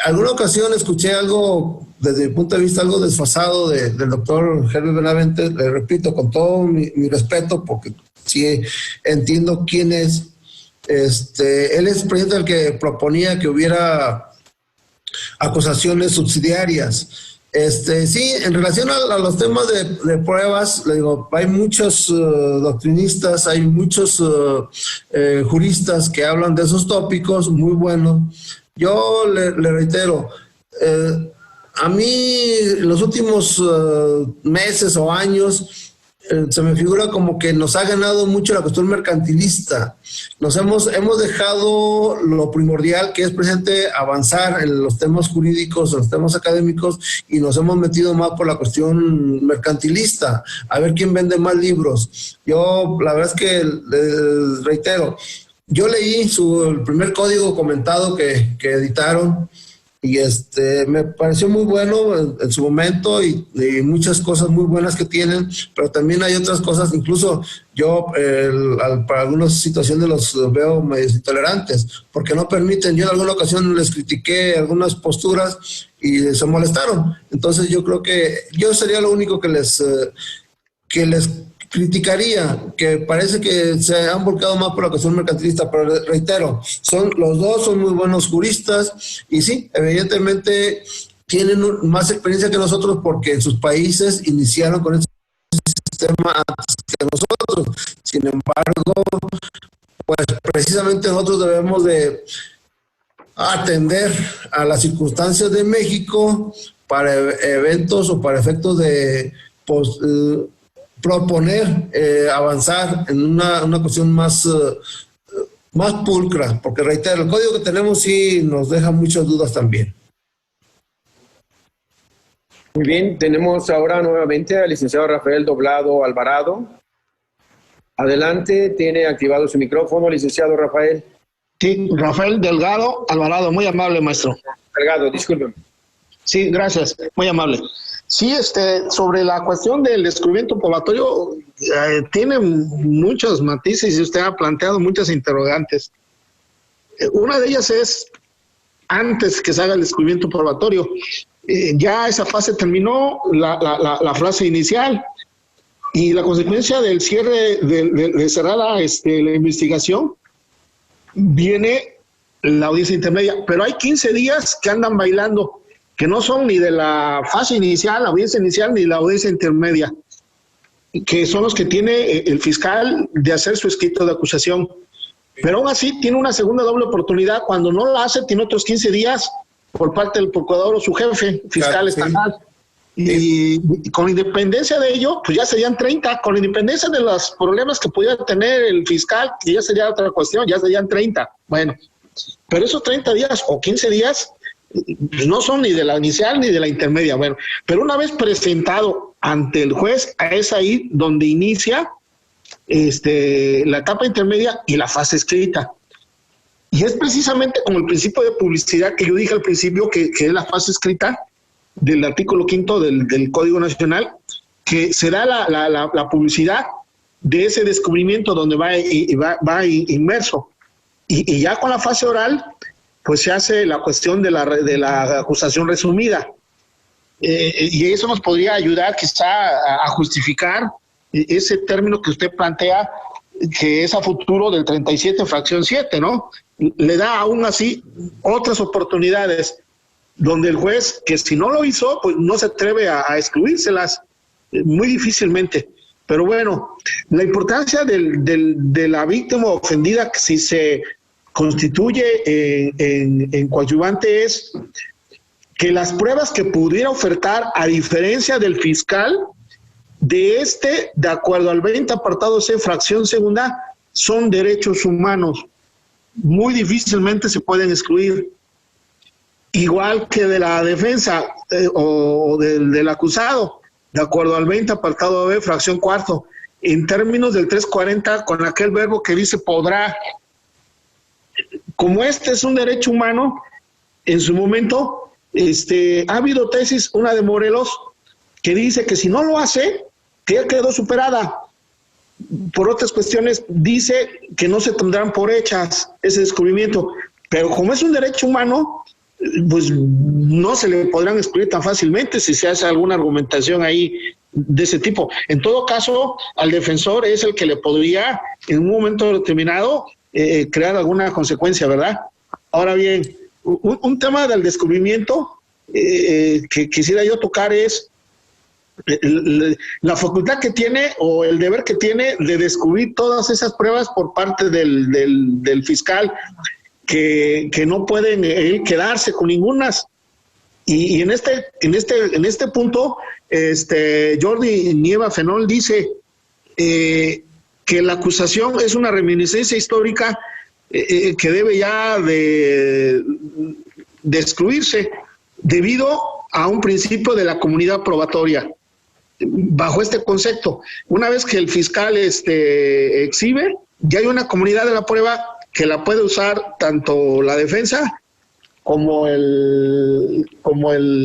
Alguna ocasión escuché algo, desde mi punto de vista, algo desfasado del doctor Herbert Benaventes. Le repito, con todo mi respeto, porque sí entiendo quién es. Él es presidente el que proponía que hubiera acusaciones subsidiarias. Sí, en relación a los temas de pruebas, le digo, hay muchos doctrinistas, hay muchos juristas que hablan de esos tópicos, muy buenos. Yo le reitero, a mí los últimos meses o años se me figura como que nos ha ganado mucho la cuestión mercantilista. Hemos dejado lo primordial, que es presente avanzar en los temas jurídicos, en los temas académicos, y nos hemos metido más por la cuestión mercantilista, a ver quién vende más libros. Yo, la verdad es que, les reitero, yo leí el primer código comentado que editaron, y me pareció muy bueno en su momento y muchas cosas muy buenas que tienen, pero también hay otras cosas, incluso yo para algunas situaciones los veo medios intolerantes, porque no permiten. Yo en alguna ocasión les critiqué algunas posturas y se molestaron. Entonces yo creo que yo sería lo único que les criticaría, que parece que se han volcado más por la cuestión mercantilista, pero reitero, los dos son muy buenos juristas y sí, evidentemente tienen más experiencia que nosotros porque en sus países iniciaron con este sistema antes que nosotros. Sin embargo, pues precisamente nosotros debemos de atender a las circunstancias de México para eventos o para efectos de proponer avanzar en una cuestión más pulcra, porque reitero, el código que tenemos sí nos deja muchas dudas también. Muy bien, tenemos ahora nuevamente al licenciado Rafael Doblado Alvarado. Adelante, tiene activado su micrófono, licenciado Rafael. Sí, Rafael Delgado Alvarado, muy amable, maestro. Delgado, discúlpeme. Sí, gracias, muy amable. Sí, sobre la cuestión del descubrimiento probatorio, tiene muchos matices y usted ha planteado muchas interrogantes. Una de ellas es, antes que se haga el descubrimiento probatorio, ya esa fase terminó, la fase inicial, y la consecuencia del cierre, de cerrar la investigación, viene la audiencia intermedia, pero hay 15 días que andan bailando, que no son ni de la fase inicial, la audiencia inicial, ni la audiencia intermedia, que son los que tiene el fiscal de hacer su escrito de acusación. Pero aún así tiene una segunda doble oportunidad. Cuando no lo hace, tiene otros 15 días por parte del procurador o su jefe fiscal estatal. Y con independencia de ello, pues ya serían 30. Con independencia de los problemas que pudiera tener el fiscal, que ya sería otra cuestión, ya serían 30. Bueno, pero esos 30 días o 15 días pues no son ni de la inicial ni de la intermedia. Bueno, pero una vez presentado ante el juez, es ahí donde inicia la etapa intermedia y la fase escrita. Y es precisamente como el principio de publicidad que yo dije al principio, que es la fase escrita del artículo 5 del Código Nacional, que será la publicidad de ese descubrimiento donde va inmerso. Y ya con la fase oral, pues se hace la cuestión de la acusación resumida. Y eso nos podría ayudar quizá a justificar ese término que usted plantea, que es a futuro del 37 fracción 7, ¿no? Le da aún así otras oportunidades donde el juez, que si no lo hizo, pues no se atreve a excluírselas, muy difícilmente. Pero bueno, la importancia de la víctima ofendida, que si se constituye en coadyuvante, es que las pruebas que pudiera ofertar, a diferencia del fiscal, de acuerdo al 20 apartado C, fracción segunda, son derechos humanos. Muy difícilmente se pueden excluir. Igual que de la defensa o del acusado, de acuerdo al 20 apartado B, fracción cuarto, en términos del 340, con aquel verbo que dice podrá. Como es un derecho humano, en su momento ha habido tesis, una de Morelos, que dice que si no lo hace, que ya quedó superada. Por otras cuestiones, dice que no se tendrán por hechas ese descubrimiento. Pero como es un derecho humano, pues no se le podrán excluir tan fácilmente si se hace alguna argumentación ahí de ese tipo. En todo caso, al defensor es el que le podría, en un momento determinado, crear alguna consecuencia, ¿verdad? Ahora bien, un tema del descubrimiento que quisiera yo tocar es la facultad que tiene o el deber que tiene de descubrir todas esas pruebas por parte del fiscal, que no pueden quedarse con ningunas. Y en este punto, Jordi Nieva Fenol dice que la acusación es una reminiscencia histórica que debe ya de excluirse debido a un principio de la comunidad probatoria. Bajo este concepto, una vez que el fiscal exhibe, ya hay una comunidad de la prueba que la puede usar tanto la defensa como el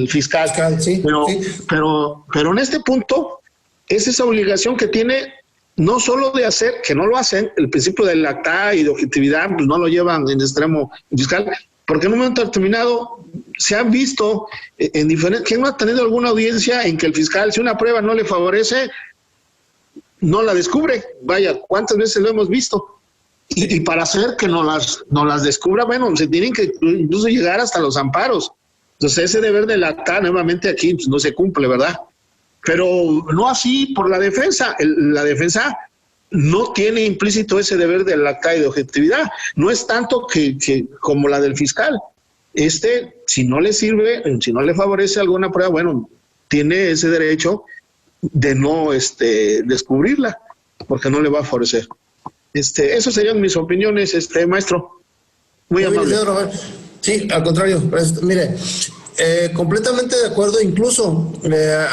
fiscal. Sí, pero, sí. pero en este punto es esa obligación que tiene, no solo de hacer, que no lo hacen, el principio de lealtad y de objetividad, pues no lo llevan en extremo fiscal, porque en un momento determinado se han visto en diferentes, ¿quién no ha tenido alguna audiencia en que el fiscal, si una prueba no le favorece, no la descubre? Vaya, ¿cuántas veces lo hemos visto? Y para hacer que no las descubra, bueno, se tienen que incluso llegar hasta los amparos. Entonces ese deber de lealtad nuevamente aquí pues, no se cumple, ¿verdad? Pero no así por la defensa. La defensa no tiene implícito ese deber de lealtad y de objetividad. No es tanto que como la del fiscal. Si no le sirve, si no le favorece alguna prueba, bueno, tiene ese derecho de no descubrirla, porque no le va a favorecer. Esas serían mis opiniones, maestro. Muy amable. Sí, al contrario. Mire, completamente de acuerdo. Incluso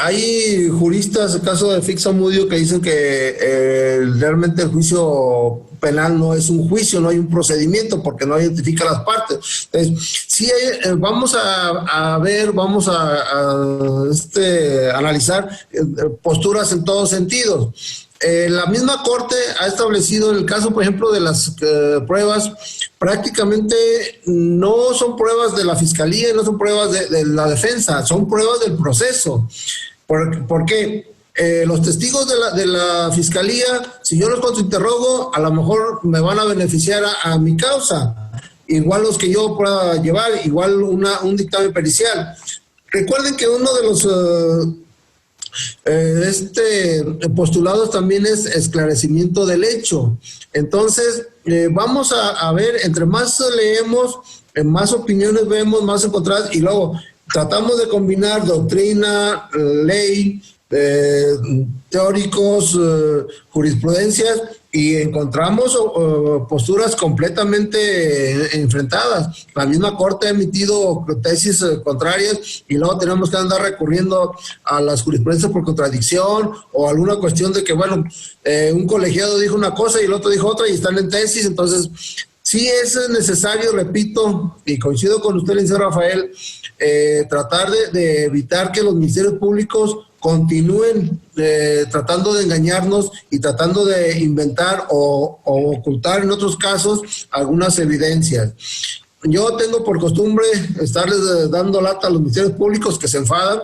hay juristas, el caso de Fix Amudio, que dicen que realmente el juicio penal no es un juicio, no hay un procedimiento porque no identifica las partes. Entonces, sí, vamos a ver, vamos a analizar posturas en todos sentidos. La misma Corte ha establecido en el caso, por ejemplo, de las pruebas, prácticamente no son pruebas de la Fiscalía y no son pruebas de la defensa, son pruebas del proceso. ¿Por qué? Los testigos de la Fiscalía, si yo los contrainterrogo, a lo mejor me van a beneficiar a mi causa. Igual los que yo pueda llevar, igual un dictamen pericial. Recuerden que uno de los postulados también es esclarecimiento del hecho. Entonces, vamos a ver, entre más leemos, más opiniones vemos, más encontradas, y luego tratamos de combinar doctrina, ley, teóricos, jurisprudencias, y encontramos posturas completamente enfrentadas. La misma Corte ha emitido tesis contrarias y luego tenemos que andar recurriendo a las jurisprudencias por contradicción o alguna cuestión de que, bueno, un colegiado dijo una cosa y el otro dijo otra y están en tesis. Entonces, sí es necesario, repito, y coincido con usted, licenciado Rafael, tratar de evitar que los ministerios públicos continúen tratando de engañarnos y tratando de inventar o ocultar en otros casos algunas evidencias. Yo tengo por costumbre estarles dando lata a los ministerios públicos que se enfadan,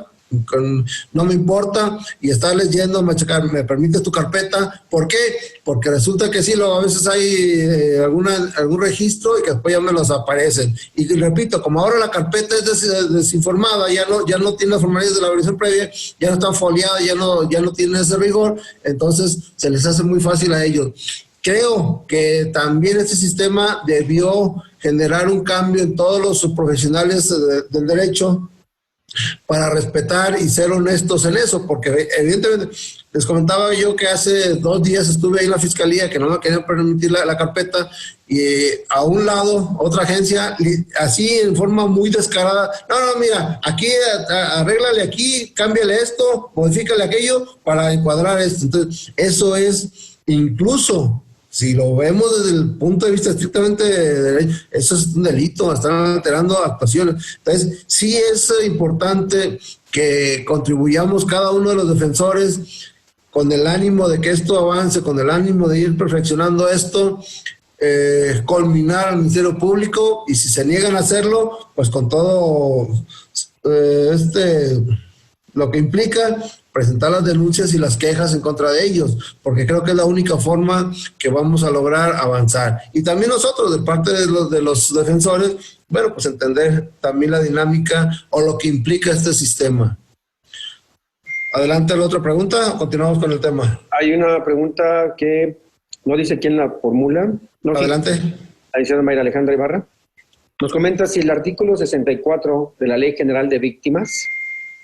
no me importa, y estarles yendo a checar, ¿me permites tu carpeta? ¿Por qué? Porque resulta que sí, a veces hay algún registro y que después ya me los aparecen. Y repito, como ahora la carpeta es desinformada, ya no tiene las formalidades de la versión previa, ya no está foliada, ya no tiene ese rigor, entonces se les hace muy fácil a ellos. Creo que también este sistema debió generar un cambio en todos los profesionales del derecho, para respetar y ser honestos en eso, porque evidentemente les comentaba yo que hace 2 días estuve ahí en la Fiscalía, que no me querían permitir la carpeta, y a un lado otra agencia, así en forma muy descarada, no, mira, aquí arréglale aquí, cámbiale esto, modifícale aquello para encuadrar esto. Entonces, eso es, incluso si lo vemos desde el punto de vista estrictamente de derecho, eso es un delito, están alterando actuaciones. Entonces, sí es importante que contribuyamos cada uno de los defensores con el ánimo de que esto avance, con el ánimo de ir perfeccionando esto, culminar al Ministerio Público, y si se niegan a hacerlo, pues con todo lo que implica presentar las denuncias y las quejas en contra de ellos, porque creo que es la única forma que vamos a lograr avanzar. Y también nosotros, de parte de los defensores, bueno, pues entender también la dinámica o lo que implica este sistema. Adelante, la otra pregunta, continuamos con el tema. Hay una pregunta que no dice quién la formula. No, adelante. La licenciada Mayra Alejandra Ibarra. Nos comenta si el artículo 64 de la Ley General de Víctimas,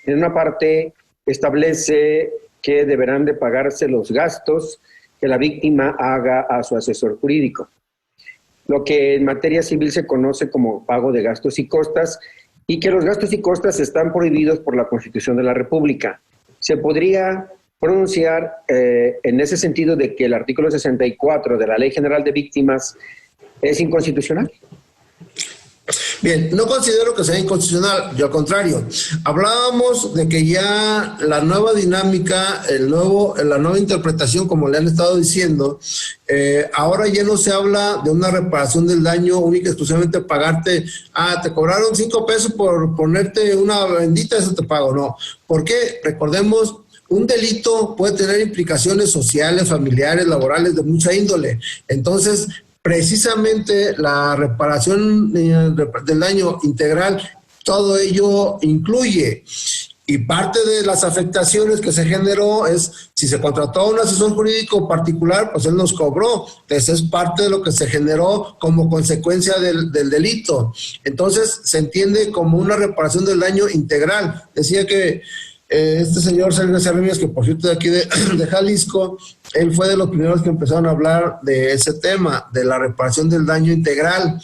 en una parte, establece que deberán de pagarse los gastos que la víctima haga a su asesor jurídico, lo que en materia civil se conoce como pago de gastos y costas, y que los gastos y costas están prohibidos por la Constitución de la República. ¿Se podría pronunciar en ese sentido de que el artículo 64 de la Ley General de Víctimas es inconstitucional? Bien, no considero que sea inconstitucional, yo al contrario. Hablábamos de que ya la nueva dinámica, la nueva interpretación, como le han estado diciendo, ahora ya no se habla de una reparación del daño única, exclusivamente pagarte, te cobraron 5 pesos por ponerte una bendita, eso te pago. No. ¿Por qué? Recordemos, un delito puede tener implicaciones sociales, familiares, laborales, de mucha índole. Entonces, precisamente la reparación del daño integral, todo ello incluye. Y parte de las afectaciones que se generó es, si se contrató a un asesor jurídico particular, pues él nos cobró. Entonces es parte de lo que se generó como consecuencia del delito. Entonces se entiende como una reparación del daño integral. Decía que este señor Sergio Cerriñas, que por cierto de aquí de Jalisco, él fue de los primeros que empezaron a hablar de ese tema, de la reparación del daño integral.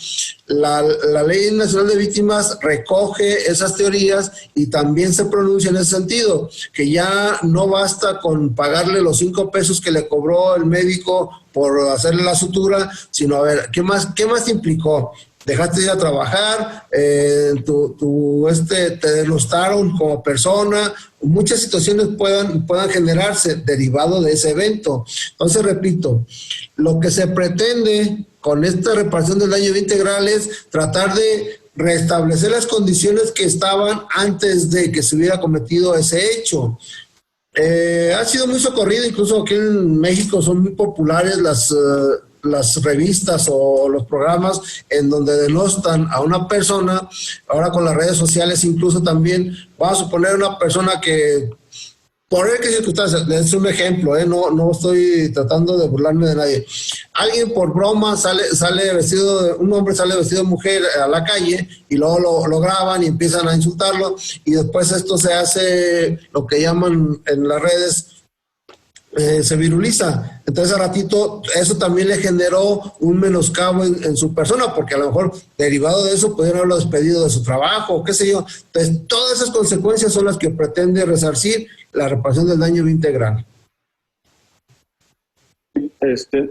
La Ley Nacional de Víctimas recoge esas teorías y también se pronuncia en ese sentido, que ya no basta con pagarle los 5 pesos que le cobró el médico por hacerle la sutura, sino a ver, ¿qué más te implicó? Dejaste de ir a trabajar, te denostaron como persona, muchas situaciones puedan generarse derivado de ese evento. Entonces, repito, lo que se pretende con esta reparación del daño integral es tratar de restablecer las condiciones que estaban antes de que se hubiera cometido ese hecho. Ha sido muy socorrido, incluso aquí en México son muy populares las revistas o los programas en donde denostan a una persona. Ahora con las redes sociales incluso también, vamos a suponer una persona que, por qué circunstancias, es un ejemplo, no estoy tratando de burlarme de nadie. Alguien por broma sale vestido, un hombre sale vestido de mujer a la calle y luego lo graban y empiezan a insultarlo, y después esto se hace lo que llaman en las redes, se viruliza. Entonces, a ratito, eso también le generó un menoscabo en su persona, porque a lo mejor derivado de eso pudieron haberlo despedido de su trabajo, o qué sé yo. Entonces, todas esas consecuencias son las que pretende resarcir la reparación del daño integral.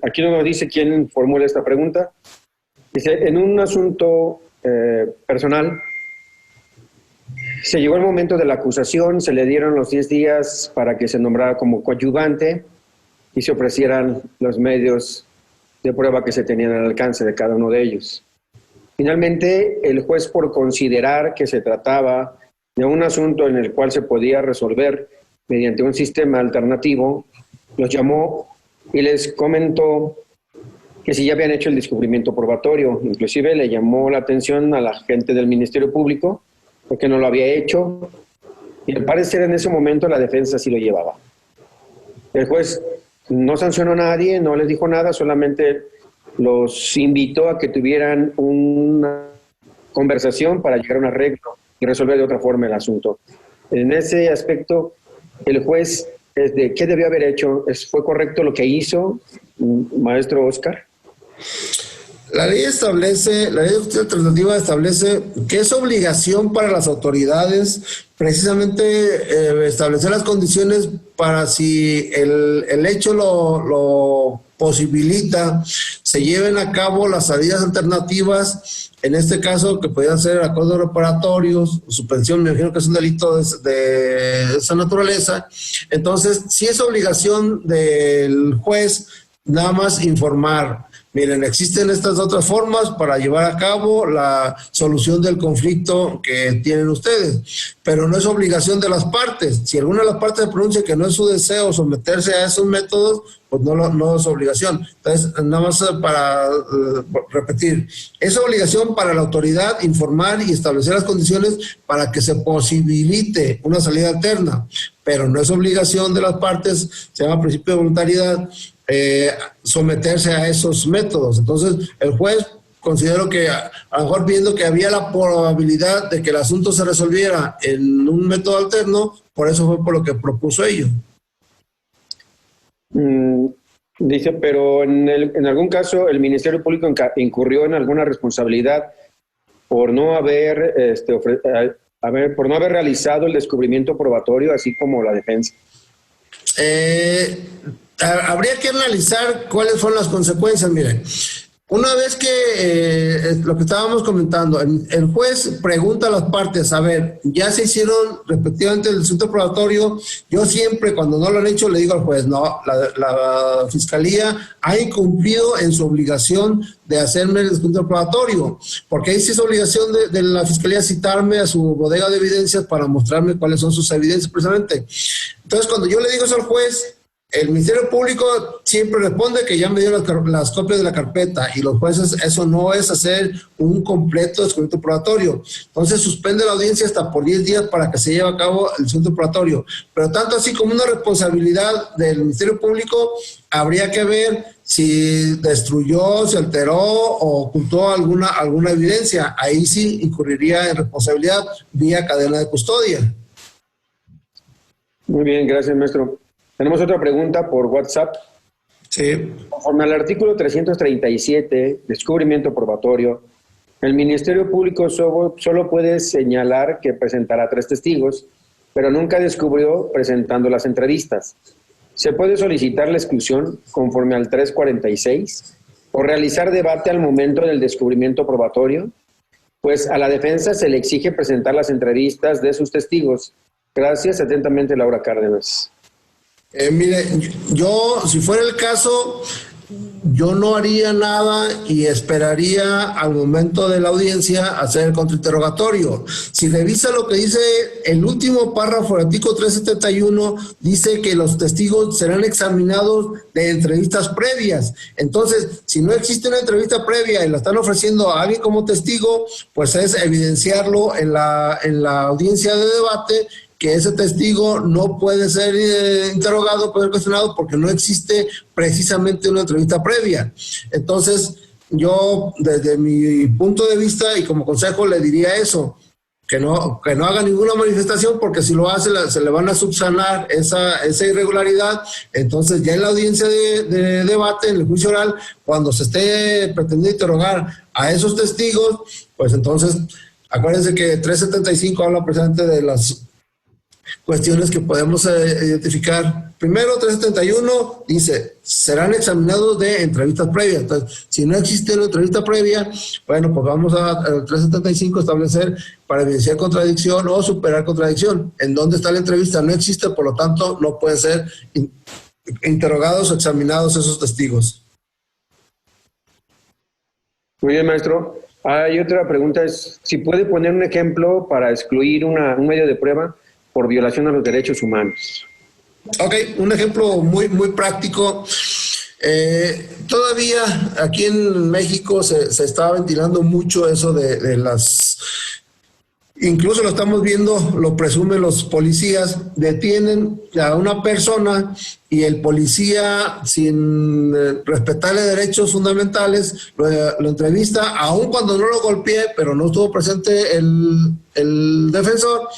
Aquí no nos dice quién formula esta pregunta. Dice, en un asunto personal, se llegó el momento de la acusación, se le dieron los 10 días para que se nombrara como coadyuvante y se ofrecieran los medios de prueba que se tenían al alcance de cada uno de ellos. Finalmente, el juez, por considerar que se trataba de un asunto en el cual se podía resolver mediante un sistema alternativo, los llamó y les comentó que si ya habían hecho el descubrimiento probatorio. Inclusive le llamó la atención a la gente del Ministerio Público porque no lo había hecho, y al parecer en ese momento la defensa sí lo llevaba. El juez no sancionó a nadie, no les dijo nada, solamente los invitó a que tuvieran una conversación para llegar a un arreglo y resolver de otra forma el asunto. En ese aspecto, el juez, ¿qué debió haber hecho? ¿Fue correcto lo que hizo, maestro Oscar? La ley de justicia alternativa establece que es obligación para las autoridades precisamente establecer las condiciones para, si el hecho lo posibilita, se lleven a cabo las salidas alternativas, en este caso que podrían ser acuerdos reparatorios, suspensión, me imagino que es un delito de esa naturaleza. Entonces, sí es obligación del juez nada más informar. Miren, existen estas otras formas para llevar a cabo la solución del conflicto que tienen ustedes, pero no es obligación de las partes. Si alguna de las partes pronuncia que no es su deseo someterse a esos métodos, pues no es obligación. Entonces, nada más para repetir, es obligación para la autoridad informar y establecer las condiciones para que se posibilite una salida alterna, pero no es obligación de las partes, se llama principio de voluntariedad, someterse a esos métodos. Entonces, el juez considero que a lo mejor viendo que había la probabilidad de que el asunto se resolviera en un método alterno, por eso fue por lo que propuso ello. Dice, pero en algún caso el Ministerio Público incurrió en alguna responsabilidad por no haber realizado el descubrimiento probatorio, así como la defensa. Habría que analizar cuáles fueron las consecuencias. Miren, Una vez que lo que estábamos comentando, el juez pregunta a las partes, a ver, ya se hicieron respectivamente el centro probatorio. Yo siempre, cuando no lo han hecho, le digo al juez, no, la fiscalía ha incumplido en su obligación de hacerme el centro probatorio, porque ahí sí es obligación de la fiscalía citarme a su bodega de evidencias para mostrarme cuáles son sus evidencias precisamente. Entonces, cuando yo le digo eso al juez, el Ministerio Público siempre responde que ya me dio las copias de la carpeta, y los jueces, eso no es hacer un completo descubrimiento probatorio. Entonces suspende la audiencia hasta por 10 días para que se lleve a cabo el descubrimiento probatorio. Pero tanto así como una responsabilidad del Ministerio Público, habría que ver si destruyó, se alteró o ocultó alguna evidencia. Ahí sí incurriría en responsabilidad vía cadena de custodia. Muy bien, gracias, maestro. Tenemos otra pregunta por WhatsApp. Sí. Conforme al artículo 337, descubrimiento probatorio, el Ministerio Público solo puede señalar que presentará 3 testigos, pero nunca descubrió presentando las entrevistas. ¿Se puede solicitar la exclusión conforme al 346 o realizar debate al momento del descubrimiento probatorio? Pues a la defensa se le exige presentar las entrevistas de sus testigos. Gracias, atentamente, Laura Cárdenas. Mire, yo, si fuera el caso, yo no haría nada y esperaría al momento de la audiencia hacer el contrainterrogatorio. Si revisa lo que dice el último párrafo del artículo 371, dice que los testigos serán examinados de entrevistas previas. Entonces, si no existe una entrevista previa y la están ofreciendo a alguien como testigo, pues es evidenciarlo en la audiencia de debate, que ese testigo no puede ser interrogado, puede ser cuestionado, porque no existe precisamente una entrevista previa. Entonces, yo, desde mi punto de vista y como consejo, le diría eso, que no haga ninguna manifestación, porque si lo hace, se le van a subsanar esa irregularidad. Entonces, ya en la audiencia de debate, en el juicio oral, cuando se esté pretendiendo interrogar a esos testigos, pues entonces, acuérdense que 375 habla precisamente de las cuestiones que podemos identificar. Primero, 371 dice, serán examinados de entrevistas previas. Entonces, si no existe una entrevista previa, bueno, pues vamos al 375 establecer para evidenciar contradicción o superar contradicción. ¿En dónde está la entrevista? No existe, por lo tanto, no pueden ser interrogados o examinados esos testigos. Muy bien, maestro. Hay otra pregunta, es si puede poner un ejemplo para excluir un medio de prueba por violación a los derechos humanos. Ok, un ejemplo muy práctico. Todavía aquí en México se está ventilando mucho eso de las... Incluso lo estamos viendo, lo presumen los policías, detienen a una persona y el policía, sin respetarle derechos fundamentales, lo entrevista, aun cuando no lo golpee, pero no estuvo presente el defensor.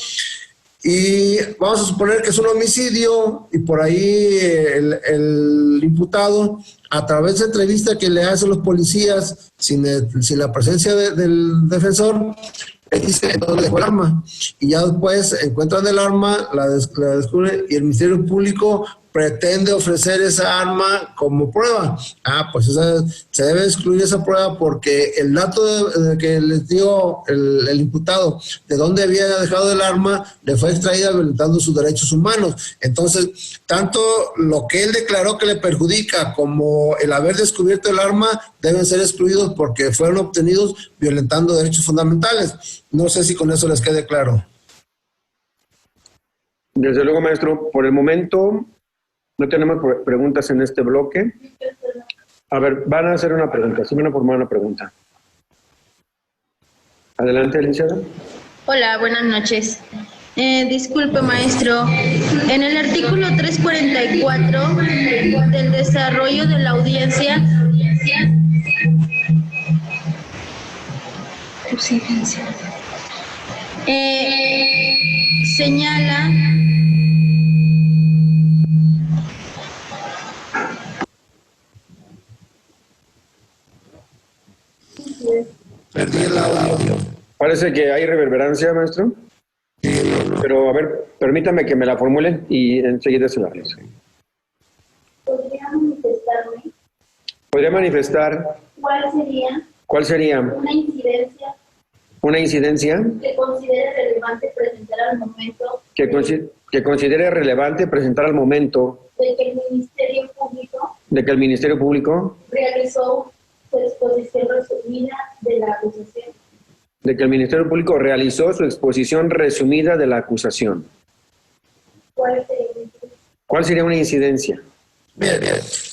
Y vamos a suponer que es un homicidio y por ahí el imputado, a través de entrevista que le hacen los policías sin la presencia del defensor, le dice dónde dejó el arma. Y ya después encuentran el arma, la descubren y el Ministerio Público pretende ofrecer esa arma como prueba. Pues se debe excluir esa prueba porque el dato que les dio el imputado de dónde había dejado el arma le fue extraída violentando sus derechos humanos. Entonces, tanto lo que él declaró que le perjudica como el haber descubierto el arma deben ser excluidos porque fueron obtenidos violentando derechos fundamentales. No sé si con eso les quede claro. Desde luego, maestro. Por el momento no tenemos preguntas en este bloque. A ver, van a hacer una pregunta. Sí, van a formar una pregunta. Adelante, licenciada. Hola, buenas noches. Disculpe, maestro. En el artículo 344 del desarrollo de la audiencia, señala Perdí el audio. Parece que hay reverberancia, maestro. Pero, a ver, permítame que me la formulen y enseguida se la realizo. ¿Podría manifestar ¿Cuál sería una incidencia que considere relevante presentar al momento que considere relevante presentar al momento de que el Ministerio Público realizó su exposición resumida de la acusación? de que el Ministerio Público realizó su exposición resumida de la acusación. ¿Cuál sería una incidencia? Bien.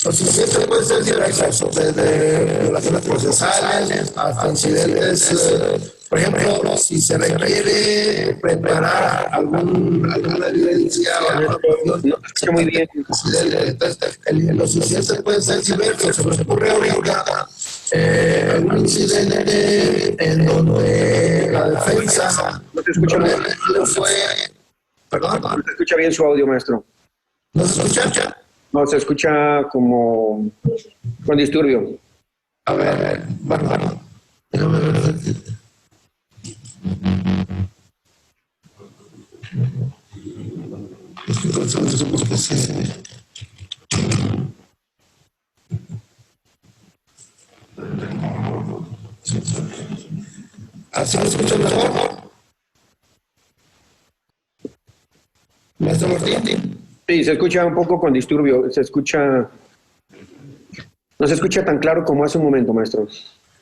Los incidentes pueden ser diversos, desde relaciones procesales hasta incidentes, por ejemplo, si se requiere preparar alguna evidencia o alguna cuestión. Está muy bien. Entonces, los incidentes pueden ser diversos. Se nos ocurre ahorita algún incidente en donde la defensa No se escucha bien. Perdón, No se escucha bien su audio, maestro. ¿no se escucha? No, se escucha como con disturbio. A ver, bueno. Déjame ver. Es que no sé por qué se... ¿Así me escuchan mejor? Maestro Martín. Sí, se escucha un poco con disturbio. No se escucha tan claro como hace un momento, maestro.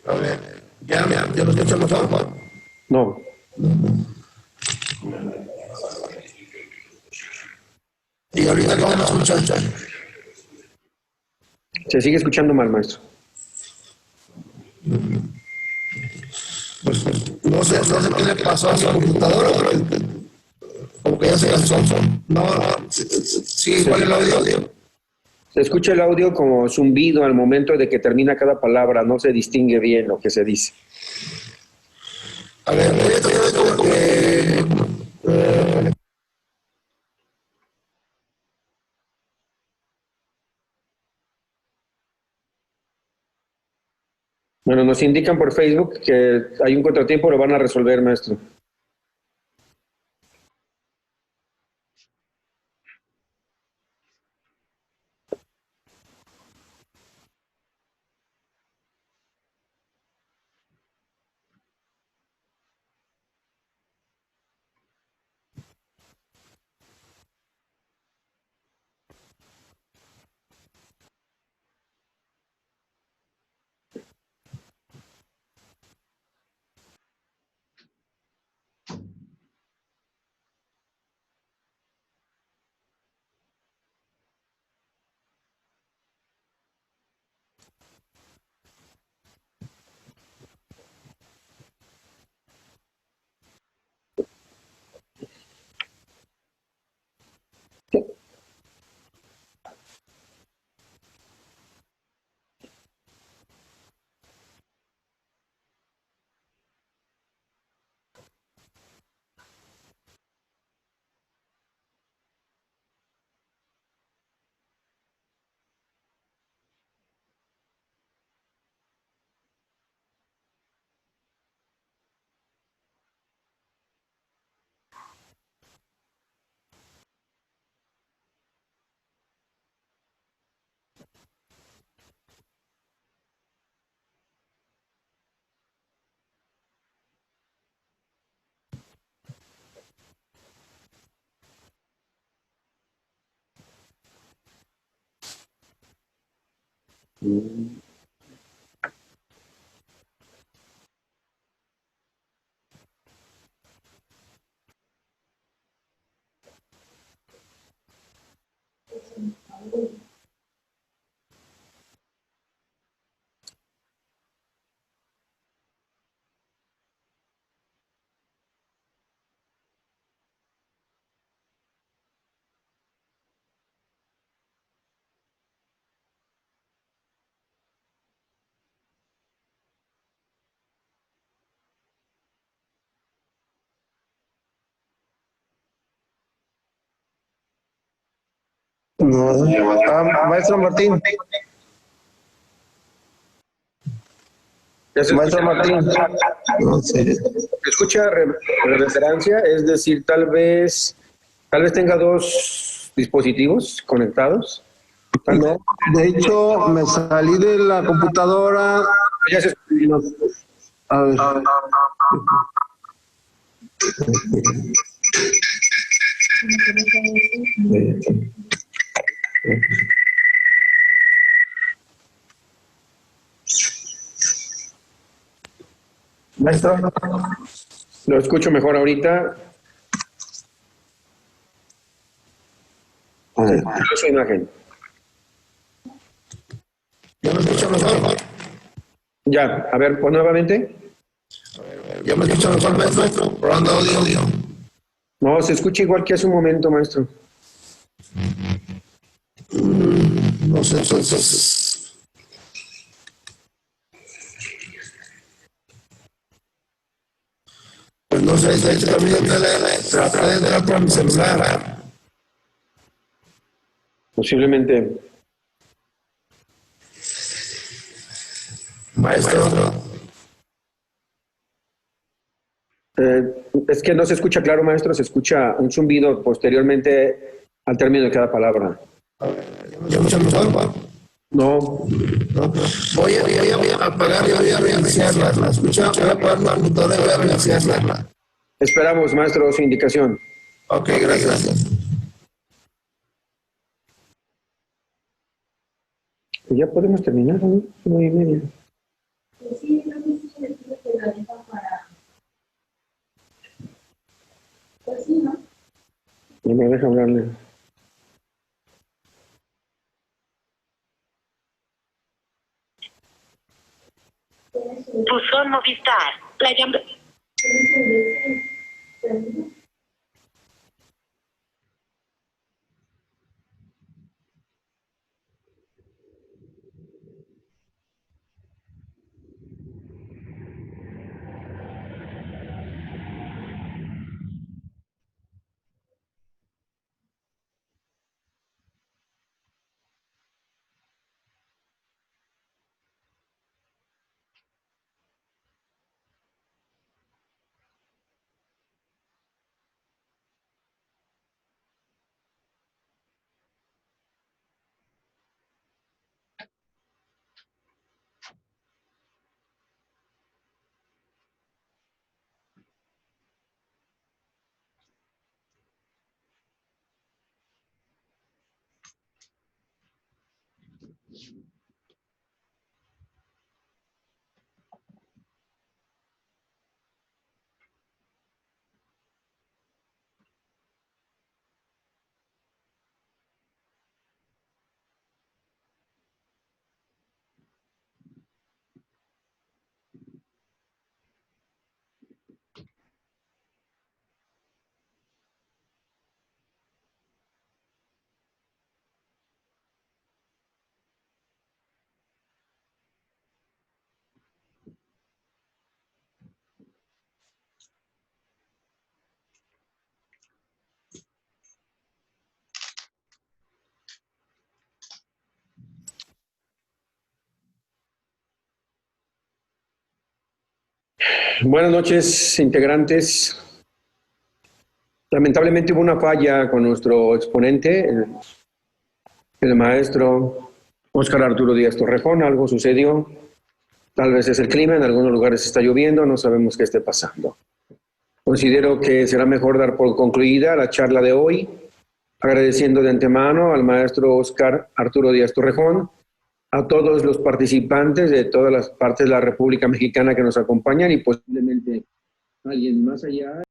A ver, ya lo escucho mejor. No. Y ahorita cómo me escuchan. Se sigue escuchando mal, maestro. Pues no sé qué le pasó a su computadora, pero como que ya se cansó. No, sigue igual el audio. Se escucha el audio como zumbido al momento de que termina cada palabra. No se distingue bien lo que se dice. A ver, voy a tratar de Bueno, nos indican por Facebook que hay un contratiempo, lo van a resolver, maestro. Maestro Martín. Maestro Martín. ¿Se escucha reverberancia? Es decir, tal vez tenga dos dispositivos conectados. ¿Aló? De hecho, me salí de la computadora. Ya se escuchó. A ver. Maestro. Lo escucho mejor ahorita. Su imagen. ¿Ya me escucha mejor? Ya, a ver, pues nuevamente. ¿Ya me escucha mejor, maestro? Probando audio. No, se escucha igual que hace un momento, maestro. No sé, entonces. Pues no sé, de hecho también traté de entrar por mi celular. Posiblemente. Maestro. Es que no se escucha claro, maestro, se escucha un zumbido posteriormente al término de cada palabra. ¿Ya me escucha mejor? No, ¿No? Voy a apagar y voy a reiniciarla. Escucha, voy a apagar la computadora y voy a reiniciarla. esperamos, maestro, su indicación. Ok, gracias. Pues ya podemos terminar, ¿no? 9:30. Sí, creo que sí se decide que la deja para... Pues sí, ¿no? No me deja hablarle. Buzón Movistar. La llamada. Buenas noches, integrantes. Lamentablemente hubo una falla con nuestro exponente, el maestro Óscar Arturo Díaz Torrejón. Algo sucedió. Tal vez es el clima, en algunos lugares está lloviendo, no sabemos qué esté pasando. Considero que será mejor dar por concluida la charla de hoy, agradeciendo de antemano al maestro Óscar Arturo Díaz Torrejón, a todos los participantes de todas las partes de la República Mexicana que nos acompañan y posiblemente alguien más allá.